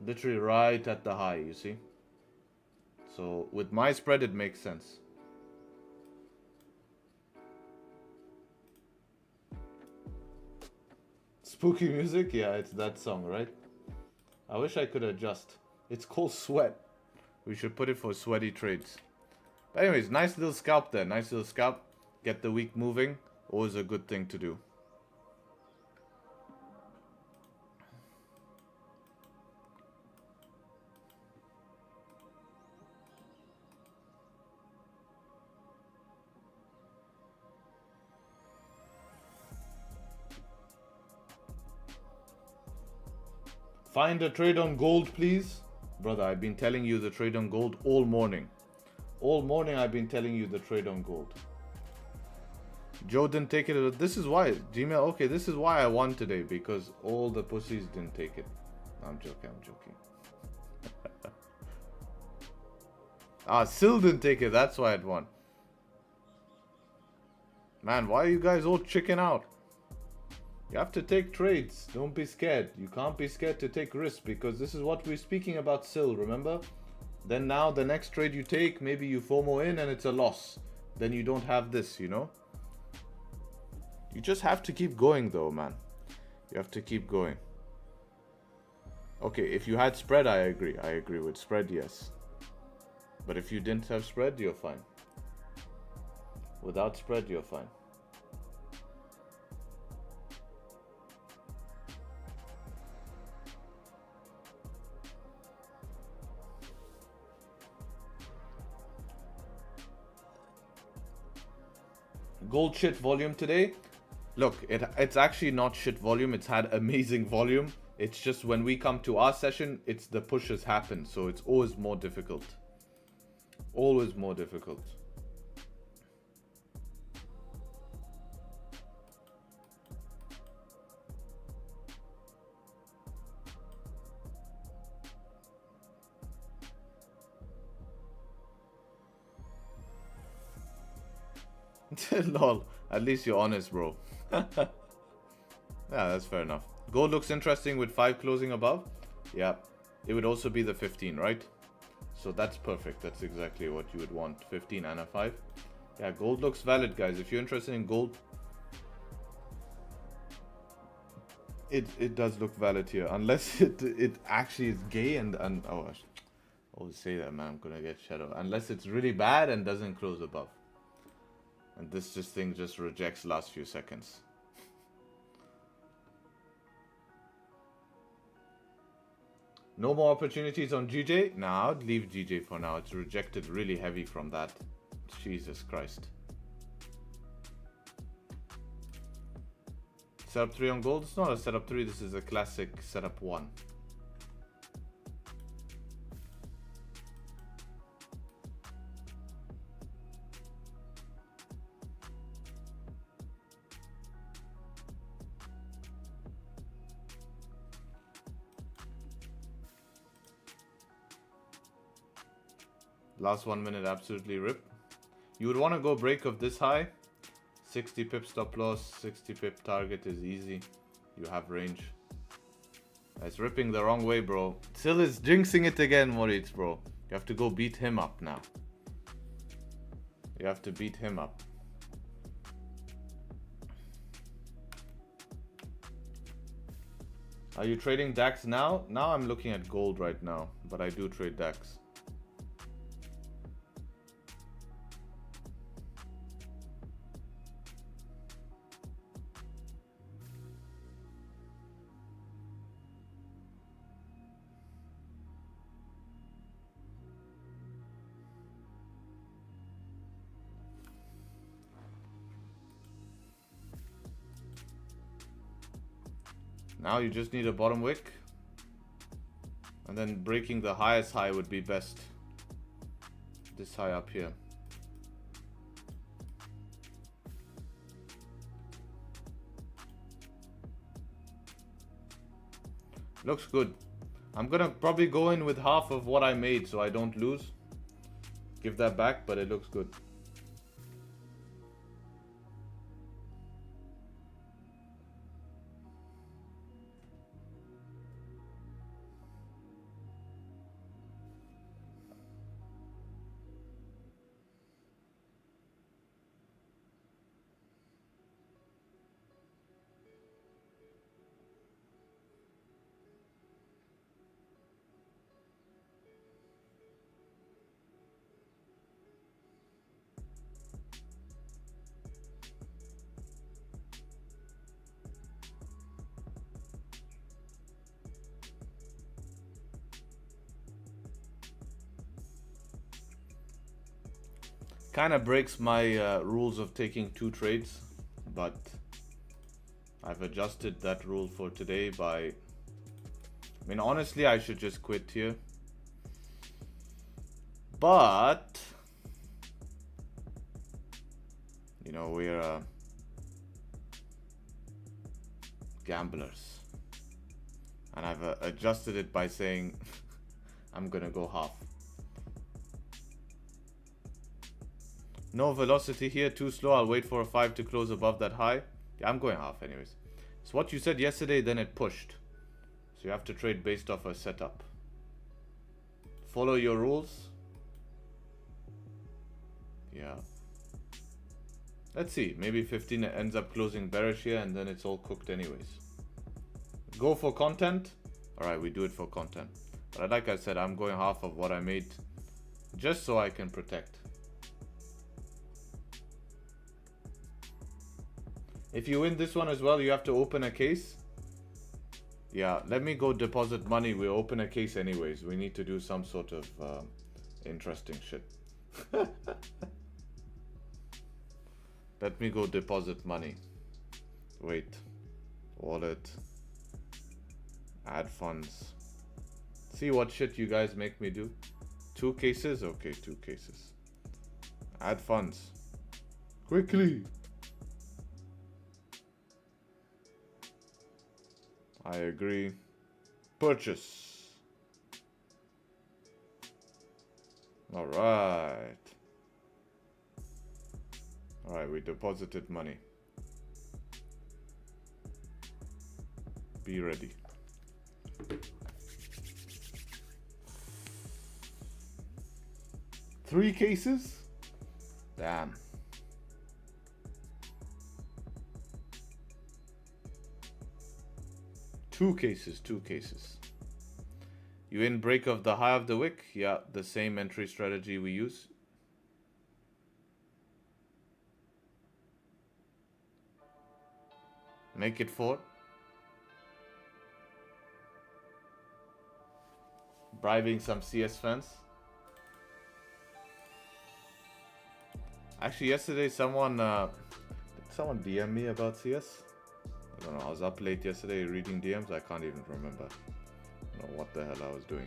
Literally right at the high, you see. So with my spread, it makes sense. Spooky music? Yeah, it's that song, right? I wish I could adjust. It's called Sweat. We should put it for sweaty trades. But anyways, nice little scalp there. Nice little scalp. Get the week moving. Always a good thing to do. Find a trade on gold, please. Brother, I've been telling you the trade on gold all morning. All morning I've been telling you the trade on gold. Joe didn't take it. This is why. Gmail, okay, this is why I won today. Because all the pussies didn't take it. I'm joking, I'm joking. Sil didn't take it. That's why I won. Man, why are you guys all chicken out? You have to take trades. Don't be scared. You can't be scared to take risks because this is what we're speaking about still, remember? Then now the next trade you take, maybe you FOMO in and it's a loss. Then you don't have this, you know? You just have to keep going though, man. You have to keep going. Okay, if you had spread, I agree. I agree with spread, yes. But if you didn't have spread, you're fine. Without spread, you're fine. Gold shit volume today. Look, it's actually not shit volume. It's had amazing volume. It's just when we come to our session, it's the pushes happen. So it's always more difficult. Always more difficult. Lol, at least you're honest, bro. Yeah, that's fair enough. Gold looks interesting with 5 closing above. Yeah, it would also be the 15, right? So that's perfect. That's exactly what you would want. 15 and a 5. Yeah, gold looks valid, guys. If you're interested in gold, it does look valid here. Unless it actually is gay and oh, I always say that, man. I'm gonna get shadow. Unless it's really bad and doesn't close above. And this thing just rejects last few seconds. No more opportunities on GJ? Nah, I'd leave GJ for now. It's rejected really heavy from that. Jesus Christ. Setup 3 on gold? It's not a setup 3. This is a classic setup 1. Last 1 minute absolutely rip. You would want to go break of this high. 60 pip stop loss, 60 pip target is easy. You have range. It's ripping the wrong way, bro. Still is jinxing it again, Moritz, bro. You have to go beat him up now. You have to beat him up. Are you trading DAX now? Now I'm looking at gold right now, but I do trade DAX. Now you just need a bottom wick. And then breaking the highest high would be best. This high up here. Looks good. I'm gonna probably go in with half of what I made so I don't lose. Give that back, but it looks good. Kind of breaks my rules of taking 2 trades, but I've adjusted that rule for today by... I mean, honestly, I should just quit here. But... you know, we're gamblers. And I've adjusted it by saying I'm gonna go half. No velocity here, too slow. I'll wait for a 5 to close above that high. Yeah, I'm going half anyways. It's what you said yesterday, then it pushed. So you have to trade based off a setup. Follow your rules. Yeah. Let's see. Maybe 15 ends up closing bearish here and then it's all cooked anyways. Go for content. Alright, we do it for content. But like I said, I'm going half of what I made just so I can protect. If you win this one as well, you have to open a case. Yeah, let me go deposit money. We'll open a case anyways. We need to do some sort of interesting shit. Let me go deposit money. Wait. Wallet. Add funds. See what shit you guys make me do. 2 cases? Okay, 2 cases. Add funds. Quickly. I agree. Purchase. All right. All right, we deposited money. Be ready. Three cases? Damn. Two cases. You in break of the high of the wick? Yeah, the same entry strategy we use. Make it 4. Bribing some CS fans. Actually, yesterday someone DM me about CS. I don't know, I was up late yesterday reading DMs. I can't even remember. I don't know what the hell I was doing.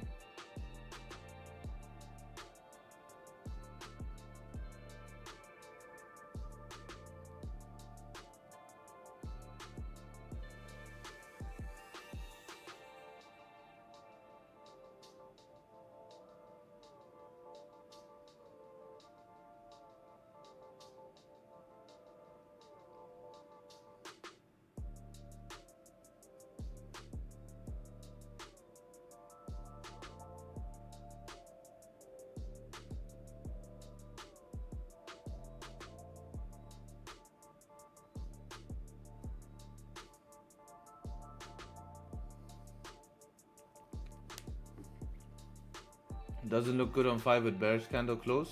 Doesn't look good on 5 with bearish candle close.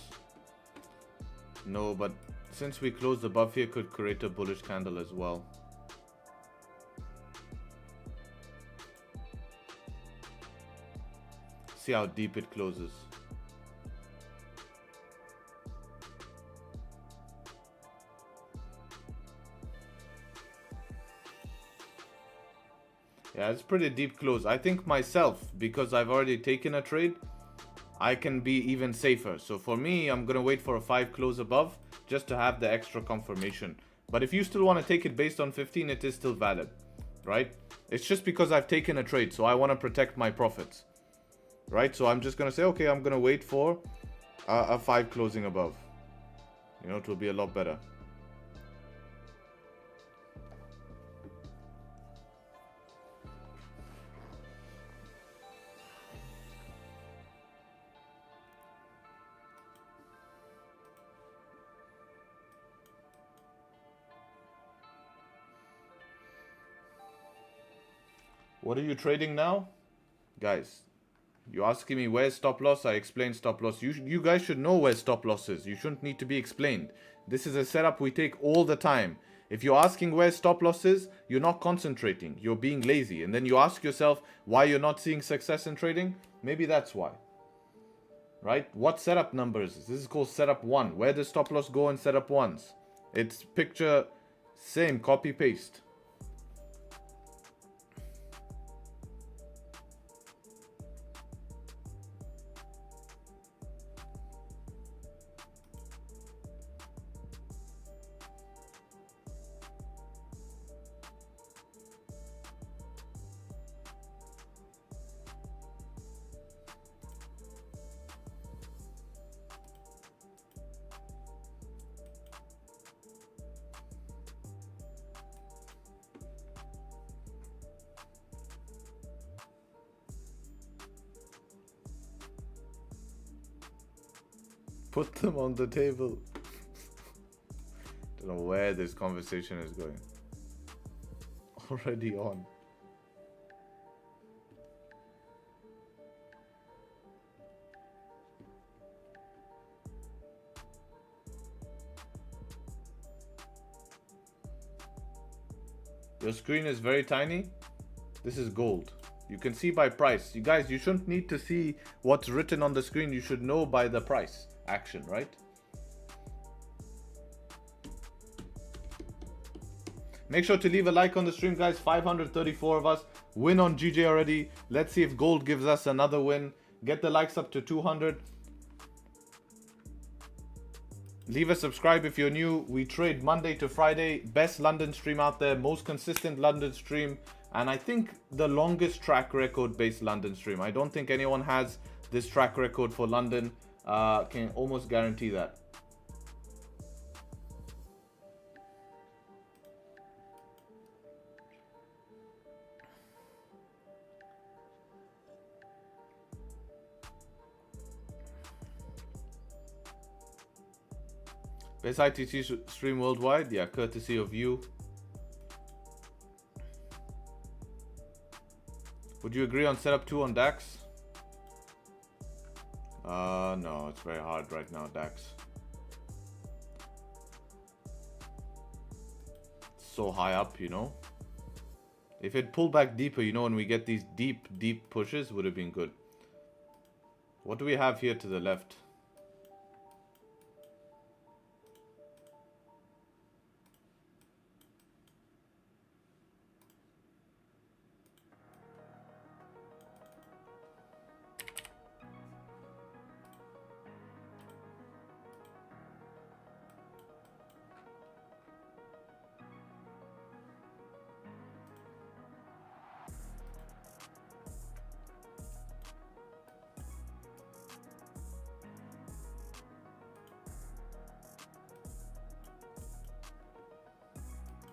No, but since we closed above here, could create a bullish candle as well. See how deep it closes. Yeah, it's pretty deep close. I think myself, because I've already taken a trade, I can be even safer. So for me, I'm going to wait for a 5 close above just to have the extra confirmation. But if you still want to take it based on 15, it is still valid, right? It's just because I've taken a trade, so I want to protect my profits, right? So I'm just going to say, okay, I'm going to wait for a 5 closing above. You know, it will be a lot better. What are you trading now? Guys, you're asking me where's stop loss? I explained stop loss. You guys should know where stop loss is. You shouldn't need to be explained. This is a setup we take all the time. If you're asking where stop loss is, you're not concentrating. You're being lazy. And then you ask yourself why you're not seeing success in trading. Maybe that's why. Right? What setup number is this? This is called setup 1. Where does stop loss go in setup 1s? It's picture, same, copy paste. Put them on the table. Don't know where this conversation is going. Already on. Your screen is very tiny. This is gold. You can see by price. You guys, you shouldn't need to see what's written on the screen. You should know by the price action, right? Make sure to leave a like on the stream, guys. 534 of us. Win on GJ already. Let's see if gold gives us another win. Get the likes up to 200. Leave a subscribe if you're new. We trade Monday to Friday. Best London stream out there. Most consistent London stream. And I think the longest track record based London stream. I don't think anyone has this track record for London. Can almost guarantee that. Best ITC stream worldwide. Yeah, courtesy of you. Would you agree on setup 2 on DAX? No, it's very hard right now, DAX. So high up, you know. If it pulled back deeper, you know, when we get these deep pushes, would have been good. What do we have here to the left?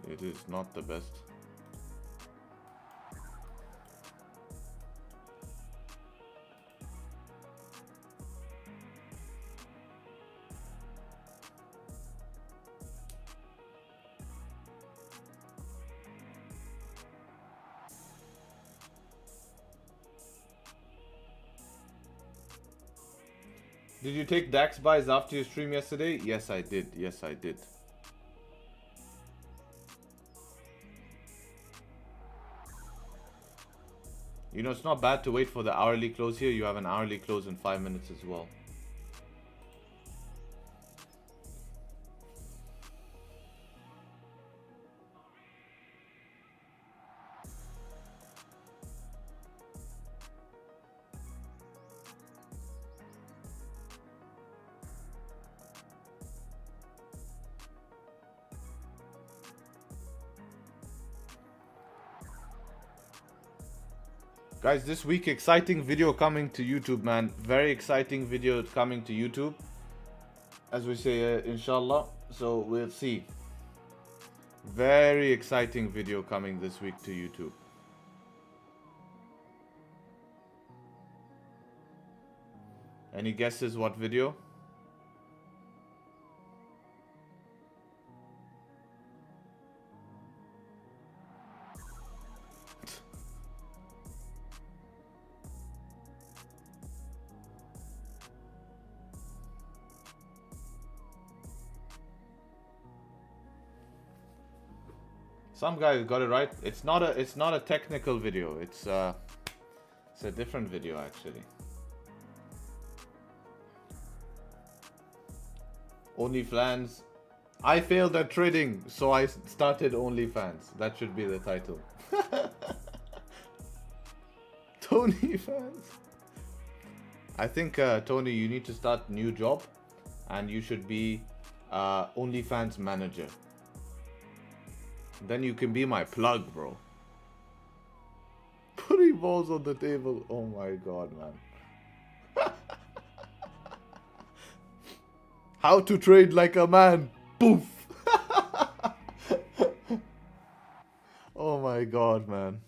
It is not the best. Did you take DAX buys after your stream yesterday? Yes, I did. Yes, I did. You know, it's not bad to wait for the hourly close here. You have an hourly close in 5 minutes as well. Guys, this week exciting video coming to YouTube, man. Very exciting video coming to YouTube, as we say, inshallah. So we'll see. Very exciting video coming this week to YouTube. Any guesses what video? Some guy got it right. It's not a technical video. It's a different video actually. OnlyFans. I failed at trading, so I started OnlyFans. That should be the title. Tony fans. I think Tony, you need to start new job, and you should be OnlyFans manager. Then you can be my plug, bro. Putting balls on the table. Oh my god, man. How to trade like a man. Poof. Oh my god, man.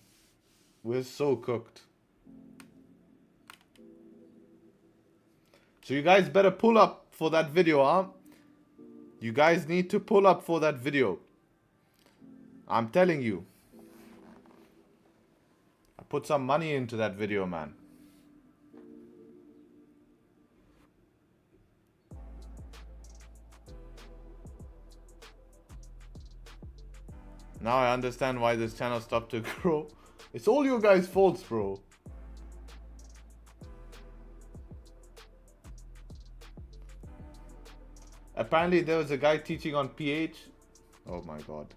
We're so cooked. So you guys better pull up for that video, huh? You guys need to pull up for that video. I'm telling you. I put some money into that video, man. Now I understand why this channel stopped to grow. It's all you guys' faults, bro. Apparently there was a guy teaching on PH. Oh my god.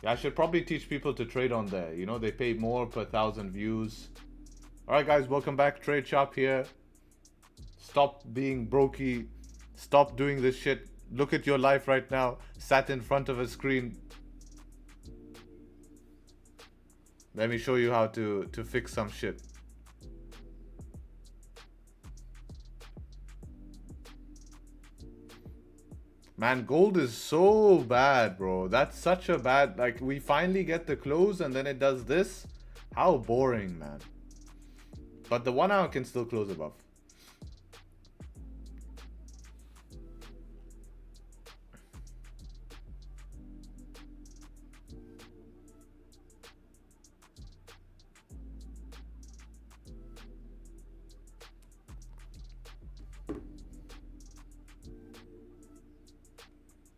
Yeah, I should probably teach people to trade on there. You know, they pay more per 1,000 views. Alright guys, welcome back. Tradesharpe here. Stop being brokey. Stop doing this shit. Look at your life right now. Sat in front of a screen. Let me show you how to fix some shit. Man, gold is so bad, bro. That's such a bad... Like, we finally get the close and then it does this. How boring, man. But the 1 hour can still close above.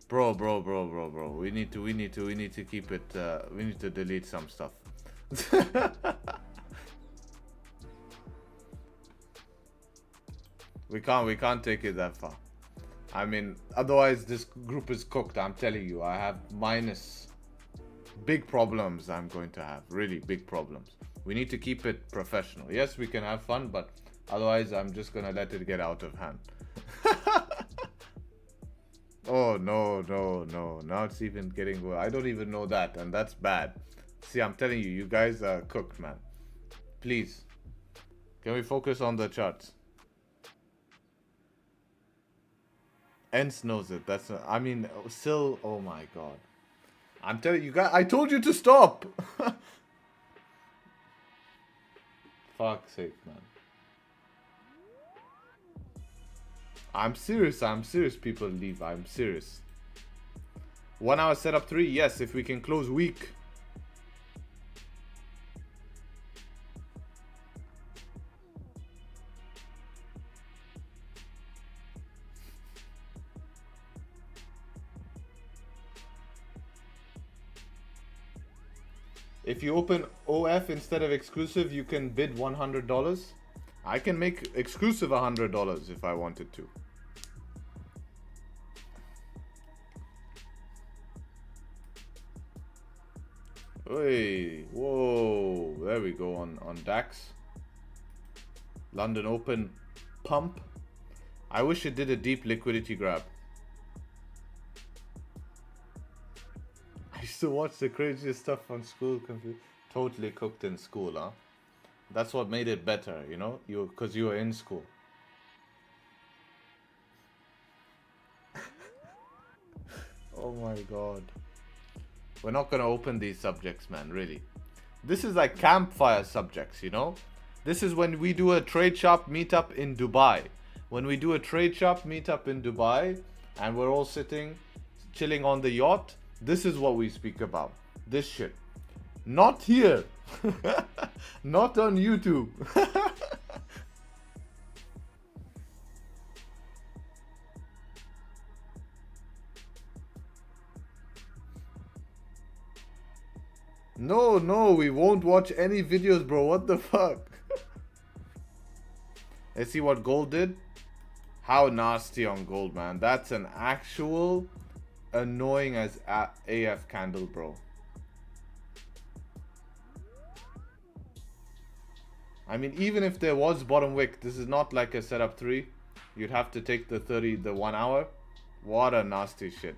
Bro. We need to keep it. We need to delete some stuff. We can't take it that far. I mean, otherwise this group is cooked. I'm telling you, I have big problems. I'm going to have really big problems. We need to keep it professional. Yes, we can have fun, but otherwise I'm just gonna let it get out of hand. Oh, no. Now it's even getting worse. I don't even know that, and that's bad. See, I'm telling you, you guys are cooked, man. Please. Can we focus on the charts? Ents knows it. That's... I mean, still... Oh, my God. I'm telling you guys... I told you to stop! Fuck's sake, man. I'm serious, people leave. I'm serious. 1 hour setup 3, yes, if we can close weak. If you open OF instead of exclusive, you can bid $100. I can make exclusive $100 if I wanted to. Hey, whoa, there we go on DAX. London Open pump. I wish it did a deep liquidity grab. I used to watch the craziest stuff on school. Totally cooked in school, huh? That's what made it better, you know, because you were in school. Oh my god. We're not gonna open these subjects, man, really. This is like campfire subjects, you know? This is when we do a Tradesharpe meetup in Dubai. When we do a Tradesharpe meetup in Dubai and we're all sitting, chilling on the yacht, this is what we speak about. This shit. Not here. Not on YouTube. No, we won't watch any videos, bro. What the fuck? Let's see what Gold did. How nasty on Gold, man. That's an actual annoying as AF candle, bro. I mean, even if there was bottom wick, this is not like a setup 3. You'd have to take the 1 hour. What a nasty shit.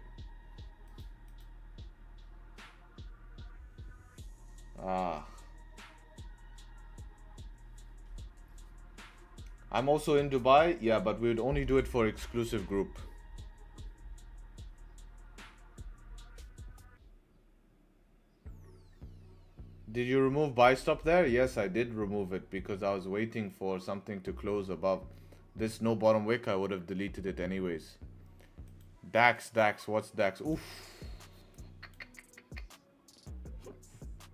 I'm also in Dubai. Yeah, but we would only do it for exclusive group. Did you remove buy stop there? Yes, I did remove it because I was waiting for something to close above. This no bottom wick, I would have deleted it anyways. DAX, what's DAX? Oof.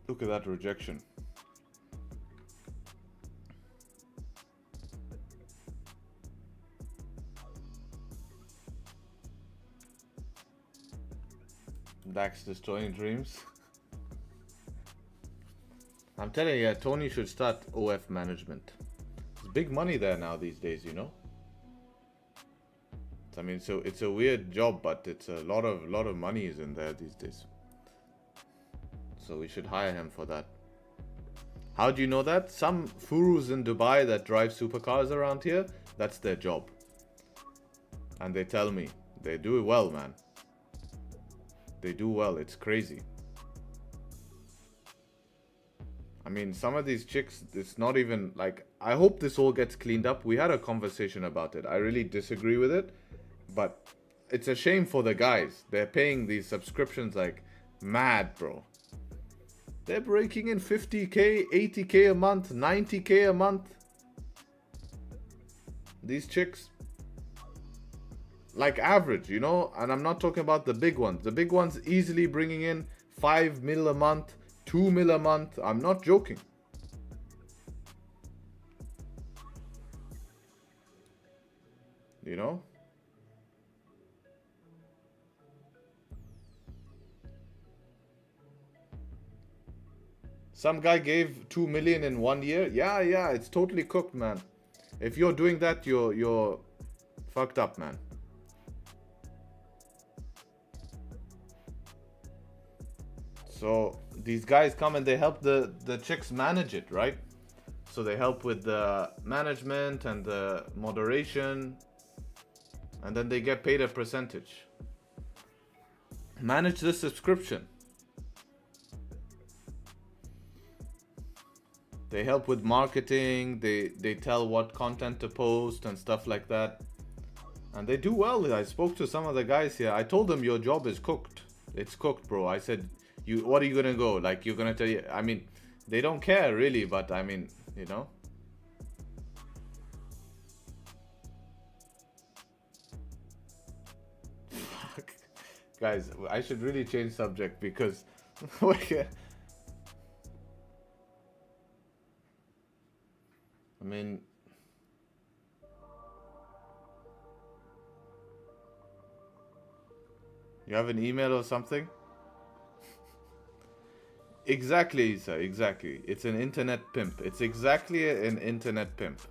Look at that rejection. DAX destroying dreams. I'm telling you, Tony should start OF management. There's big money there now these days, you know. I mean, so it's a weird job, but it's a lot of money is in there these days. So we should hire him for that. How do you know that? Some furus in Dubai that drive supercars around here, that's their job. And they tell me, they do it well, man. They do well, it's crazy. I mean, some of these chicks, it's not even like, I hope this all gets cleaned up. We had a conversation about it. I really disagree with it, but it's a shame for the guys. They're paying these subscriptions like mad, bro. They're breaking in 50k, 80k a month, 90k a month. These chicks, like average, you know, and I'm not talking about the big ones. The big ones easily bringing in 5 mil a month, 2 mil a month. I'm not joking. You know? Some guy gave 2 million in 1 year. Yeah, it's totally cooked, man. If you're doing that, you're fucked up, man. So these guys come and they help the chicks manage it, right? So they help with the management and the moderation, and then they get paid a percentage. Manage the subscription. They help with marketing, they tell what content to post and stuff like that. And they do well. I spoke to some of the guys here. I told them your job is cooked. It's cooked, bro. I said, what are you gonna go? Like, you're gonna tell you, I mean, they don't care really, but I mean, you know. Fuck. Guys, I should really change subject because I mean, you have an email or something? Exactly, sir, exactly. It's an internet pimp. It's exactly an internet pimp.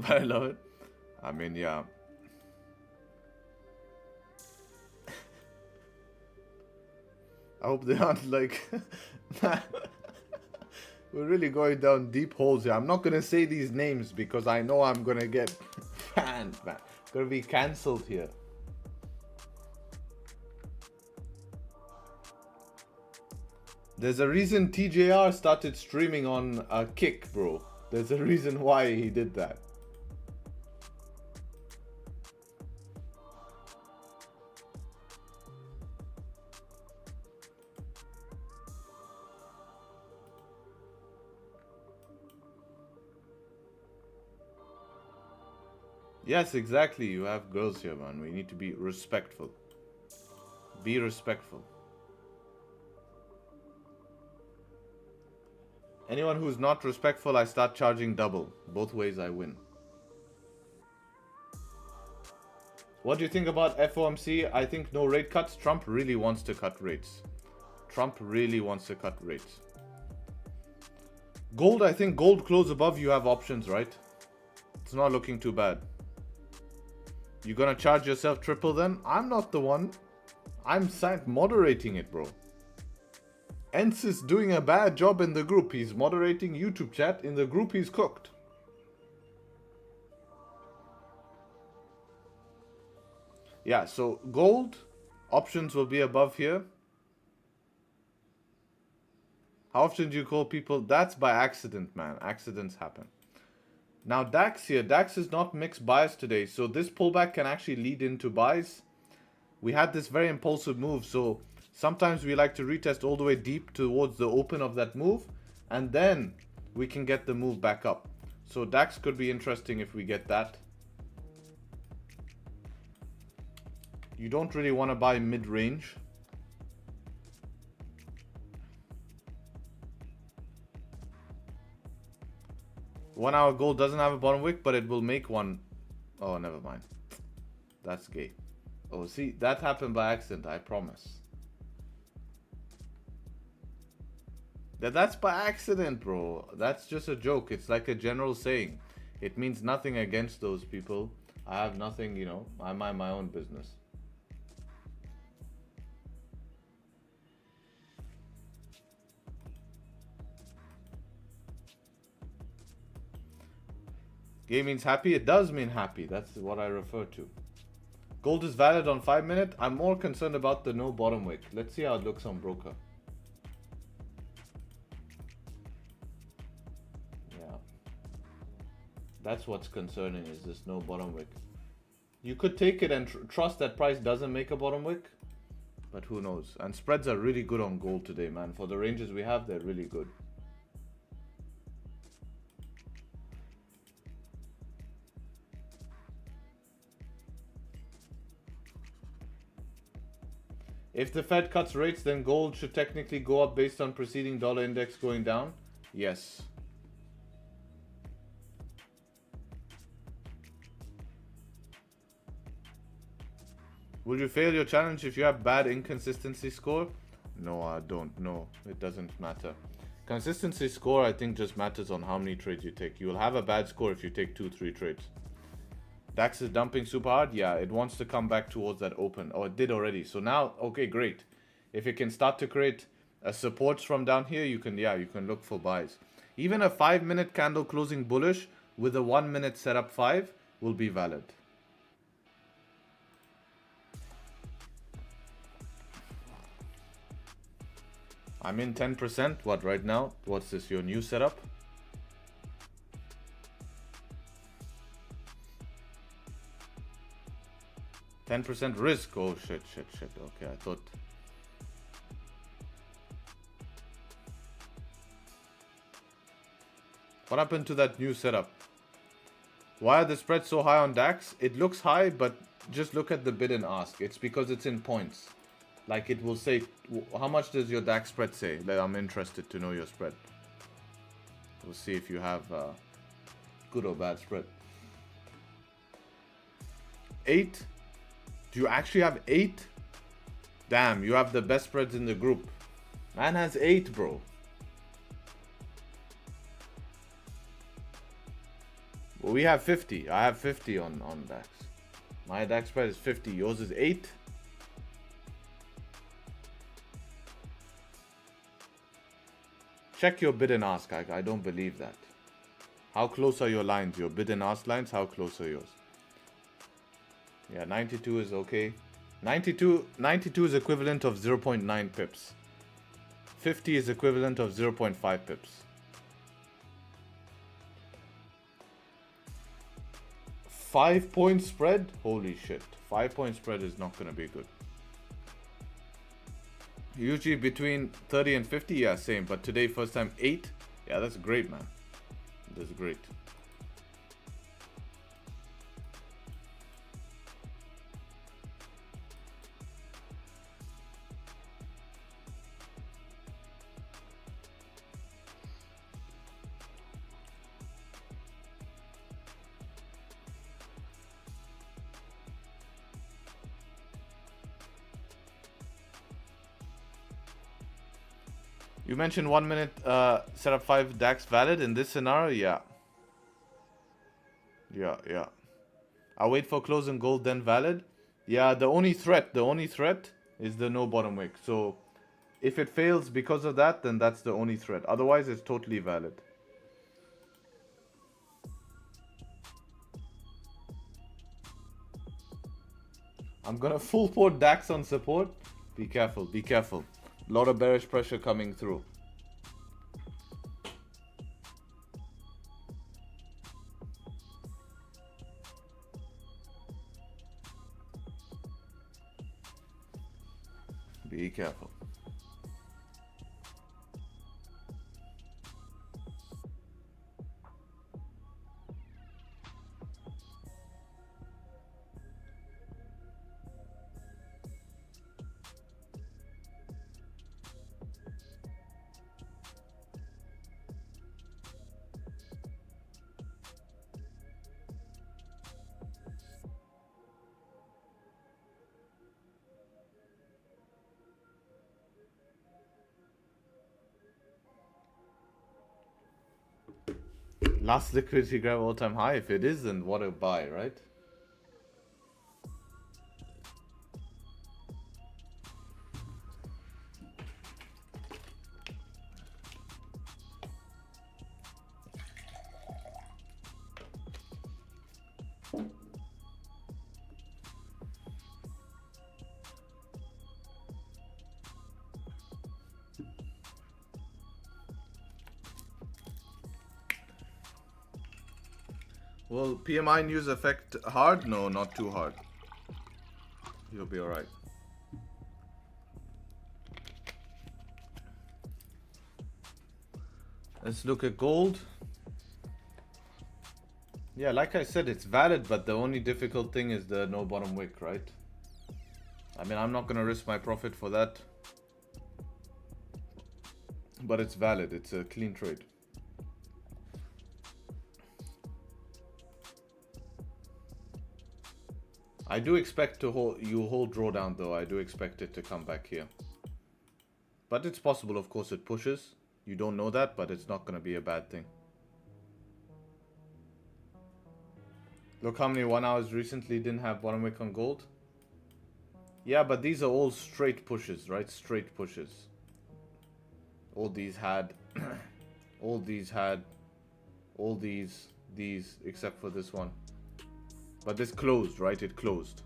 I love it. I mean, yeah. I hope they aren't like... We're really going down deep holes here. I'm not going to say these names because I know I'm going to get banned, man. Going to be cancelled here. There's a reason TJR started streaming on Kick, bro. There's a reason why he did that. Yes, exactly. You have girls here, man. We need to be respectful. Be respectful. Anyone who's not respectful, I start charging double. Both ways I win. What do you think about FOMC? I think no rate cuts. Trump really wants to cut rates. Trump really wants to cut rates. Gold, I think gold close above, you have options, right? It's not looking too bad. You gonna charge yourself triple then? I'm not the one. I'm moderating it, bro. Ence is doing a bad job in the group. He's moderating YouTube chat. In the group, he's cooked. Yeah, so gold options will be above here. How often do you call people? That's by accident, man. Accidents happen. Now DAX here. DAX is not mixed bias today. So this pullback can actually lead into buys. We had this very impulsive move. So sometimes we like to retest all the way deep towards the open of that move. And then we can get the move back up. So DAX could be interesting if we get that. You don't really want to buy mid-range. One hour gold doesn't have a bottom wick, but it will make one. Oh, never mind. That's gay. Oh, see, that happened by accident, I promise. That's by accident, bro. That's just a joke. It's like a general saying. It means nothing against those people. I have nothing, you know. I mind my own business. Gay means happy. It does mean happy. That's what I refer to. Gold is valid on 5 minute. I'm more concerned about the no bottom wick. Let's see how it looks on broker. Yeah. That's what's concerning, is this no bottom wick. You could take it and trust that price doesn't make a bottom wick. But who knows. And spreads are really good on gold today, man. For the ranges we have, they're really good. If the Fed cuts rates, then gold should technically go up based on preceding dollar index going down? Yes. Will you fail your challenge if you have bad inconsistency score? No, I don't. No, it doesn't matter. Consistency score, I think, just matters on how many trades you take. You will have a bad score if you take 2-3 trades. DAX is dumping super hard. Yeah, it wants to come back towards that open. Oh, it did already. So now, okay, great. If it can start to create supports from down here, you can look for buys. Even a 5 minute candle closing bullish with a 1 minute setup 5 will be valid. I'm in 10%. What right now? What's this? Your new setup? %10 risk. Oh shit. Okay, I thought. What happened to that new setup? Why are the spreads so high on DAX? It looks high, but just look at the bid and ask. It's because it's in points. Like it will say, how much does your DAX spread say? That I'm interested to know your spread. We'll see if you have good or bad spread. 8. Do you actually have 8? Damn, you have the best spreads in the group. Man has 8, bro. Well, we have 50. I have 50 on DAX. My DAX price is 50. Yours is 8. Check your bid and ask. I don't believe that. How close are your lines? Your bid and ask lines? How close are yours? Yeah, 92 is okay. 92 is equivalent of 0.9 pips. 50 is equivalent of 0.5 pips. 5-point spread? Holy shit. 5-point spread is not going to be good. Usually between 30 and 50, yeah, same. But today, first time 8. Yeah, that's great, man. That's great. You mentioned 1 minute setup 5 DAX valid in this scenario, yeah. I'll wait for close and gold then valid. Yeah, the only threat is the no bottom wick. So if it fails because of that, then that's the only threat. Otherwise, it's totally valid. I'm gonna full port DAX on support. Be careful, be careful. A lot of bearish pressure coming through. Be careful. Last liquidity grab all time high. If it is, then what a buy, right? Will PMI news affect hard? No, not too hard. You'll be alright. Let's look at gold. Yeah, like I said, it's valid, but the only difficult thing is the no bottom wick, right? I mean, I'm not going to risk my profit for that. But it's valid. It's a clean trade. I do expect to hold drawdown though. I do expect it to come back here. But it's possible, of course, it pushes. You don't know that, but it's not going to be a bad thing. Look how many 1 hours recently didn't have bottom wick on gold. Yeah, but these are all straight pushes, right? Straight pushes. All these had, all these had, all these, except for this one. But this closed, right? It closed.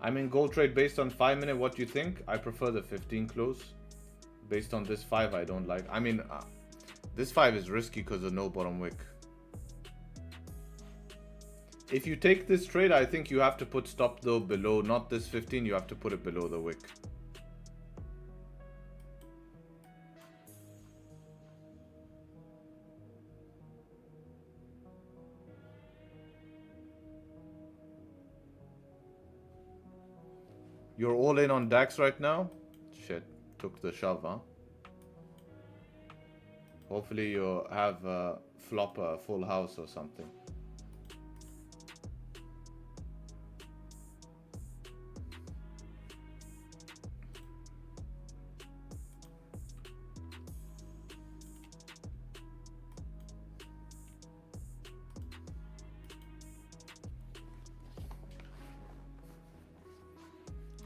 I'm in gold trade based on 5 minute. What do you think? I prefer the 15 close. Based on this 5, I don't like. I mean, this 5 is risky because of no bottom wick. If you take this trade, I think you have to put stop though below, not this 15, you have to put it below the wick. You're all in on DAX right now? Shit, took the shove, huh? Hopefully you have flop a full house or something.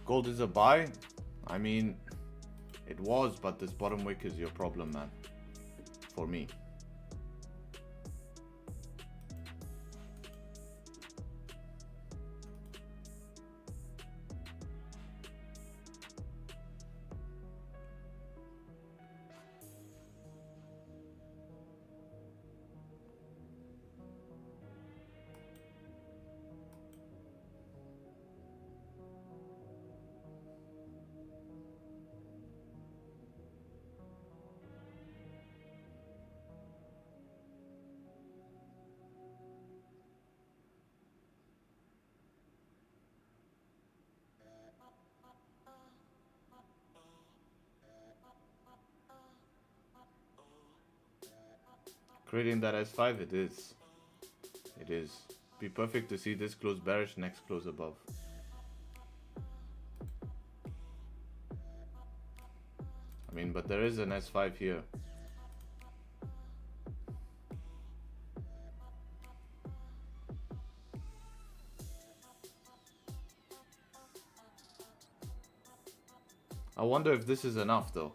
Gold is a buy. I mean, it was, but this bottom wick is your problem, man. For me. Creating that S5, it is. It is. Be perfect to see this close bearish, next close above. I mean, but there is an S5 here. I wonder if this is enough though,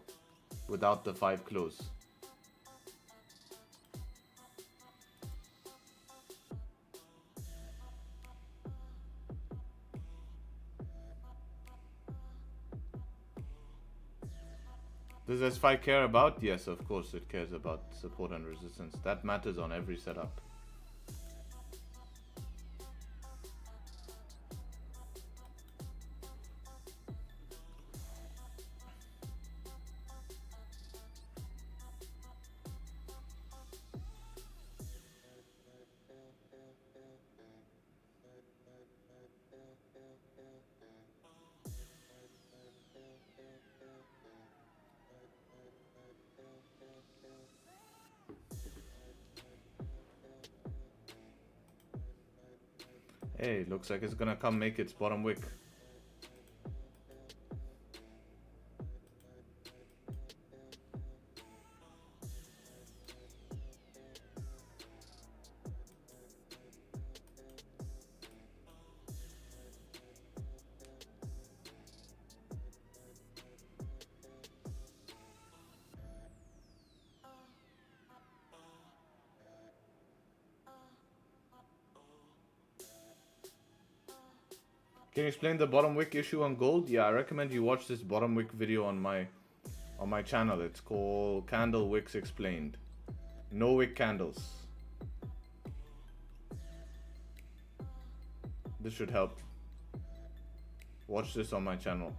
without the 5 close. Does S5 care about? Yes, of course it cares about support and resistance. That matters on every setup. Hey, looks like it's gonna come make its bottom wick. Can you explain the bottom wick issue on gold? Yeah, I recommend you watch this bottom wick video on my channel. It's called Candle Wicks Explained. No wick candles. This should help. Watch this on my channel.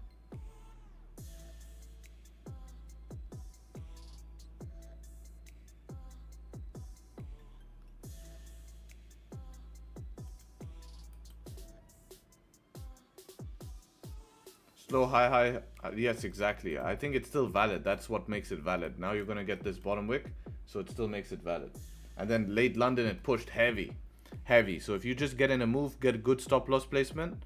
Slow, high, yes, exactly. I think it's still valid. That's what makes it valid. Now you're going to get this bottom wick, so it still makes it valid. And then late London, it pushed heavy. So if you just get in a move, get a good stop loss placement,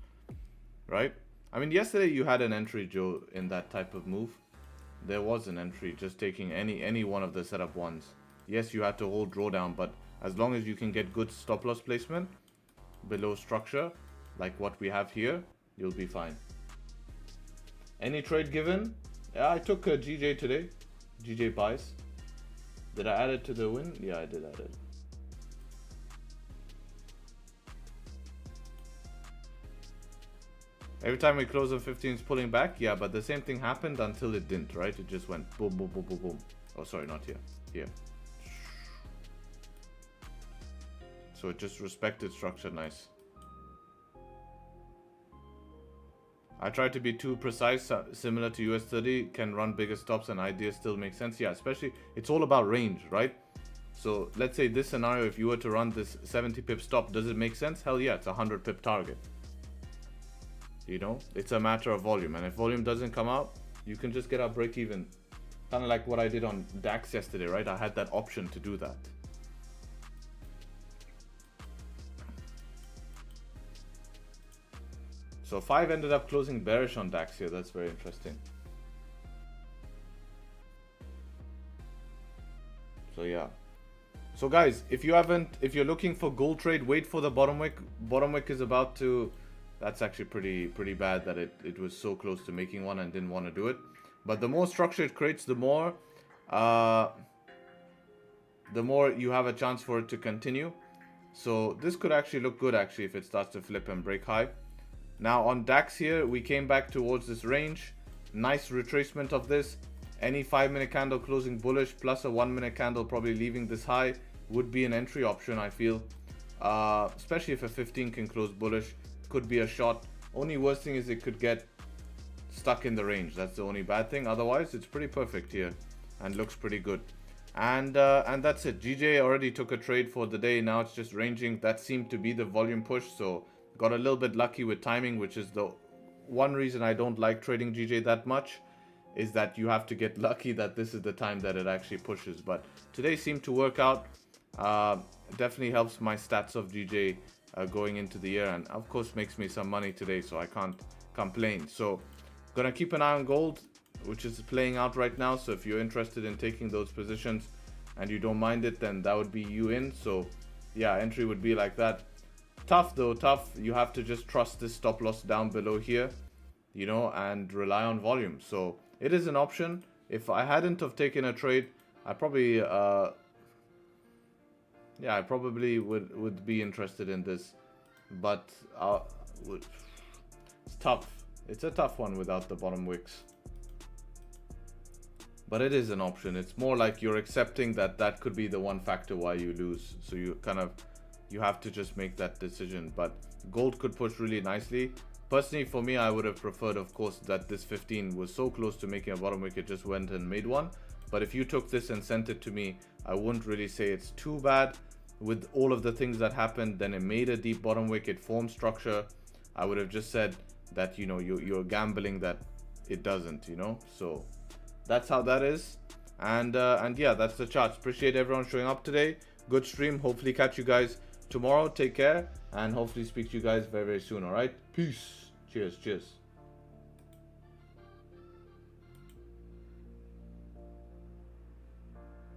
right? I mean, yesterday you had an entry, Joe, in that type of move. There was an entry, just taking any one of the setup ones. Yes, you had to hold drawdown, but as long as you can get good stop loss placement below structure, like what we have here, you'll be fine. Any trade given? Yeah, I took a GJ today. Gbpjpy. Did I add it to the win? Yeah, I did add it. Every time we close on 15, it's pulling back. Yeah, but the same thing happened until it didn't, right? It just went boom, boom, boom, boom, boom. Oh, sorry, not here. Here. So it just respected structure, nice. I try to be too precise, similar to US30, can run bigger stops and ideas still make sense. Yeah, especially, it's all about range, right? So let's say this scenario, if you were to run this 70 pip stop, does it make sense? Hell yeah, it's a 100 pip target. You know, it's a matter of volume. And if volume doesn't come out, you can just get out break even. Kind of like what I did on DAX yesterday, right? I had that option to do that. So 5 ended up closing bearish on DAX here. That's very interesting. So yeah. So guys, if you're looking for gold trade, wait for the bottom wick. Bottom wick is about to, that's actually pretty bad that it was so close to making one and didn't want to do it. But the more structure it creates, the more you have a chance for it to continue. So this could actually look good actually if it starts to flip and break high. Now on DAX here, we came back towards this range. Nice retracement of this. Any 5-minute candle closing bullish plus a 1-minute candle probably leaving this high would be an entry option, I feel. Especially if a 15 can close bullish, could be a shot. Only worst thing is it could get stuck in the range. That's the only bad thing. Otherwise, it's pretty perfect here and looks pretty good. And that's it. GJ already took a trade for the day. Now it's just ranging. That seemed to be the volume push. So got a little bit lucky with timing, which is the one reason I don't like trading GJ that much, is that you have to get lucky that this is the time that it actually pushes. But today seemed to work out. Definitely helps my stats of GJ going into the year, and of course makes me some money today, so I can't complain. So gonna keep an eye on gold, which is playing out right now. So if you're interested in taking those positions and you don't mind it, then that would be you in. So yeah, entry would be like that. Tough though, tough. You have to just trust this stop loss down below here, you know, and rely on volume. So it is an option. If I hadn't have taken a trade, I probably I probably would be interested in this, but it's tough. It's a tough one without the bottom wicks, but it is an option. It's more like you're accepting that that could be the one factor why you lose. So you have to just make that decision. But gold could push really nicely. Personally, for me, I would have preferred, of course, that this 15 was so close to making a bottom wick, it just went and made one. But if you took this and sent it to me, I wouldn't really say it's too bad. With all of the things that happened, then it made a deep bottom wick, it formed structure. I would have just said that, you know, you're gambling that it doesn't, you know. So that's how that is. And yeah, that's the charts. Appreciate everyone showing up today. Good stream. Hopefully catch you guys tomorrow. Take care, and hopefully speak to you guys very soon. All right, peace. Cheers.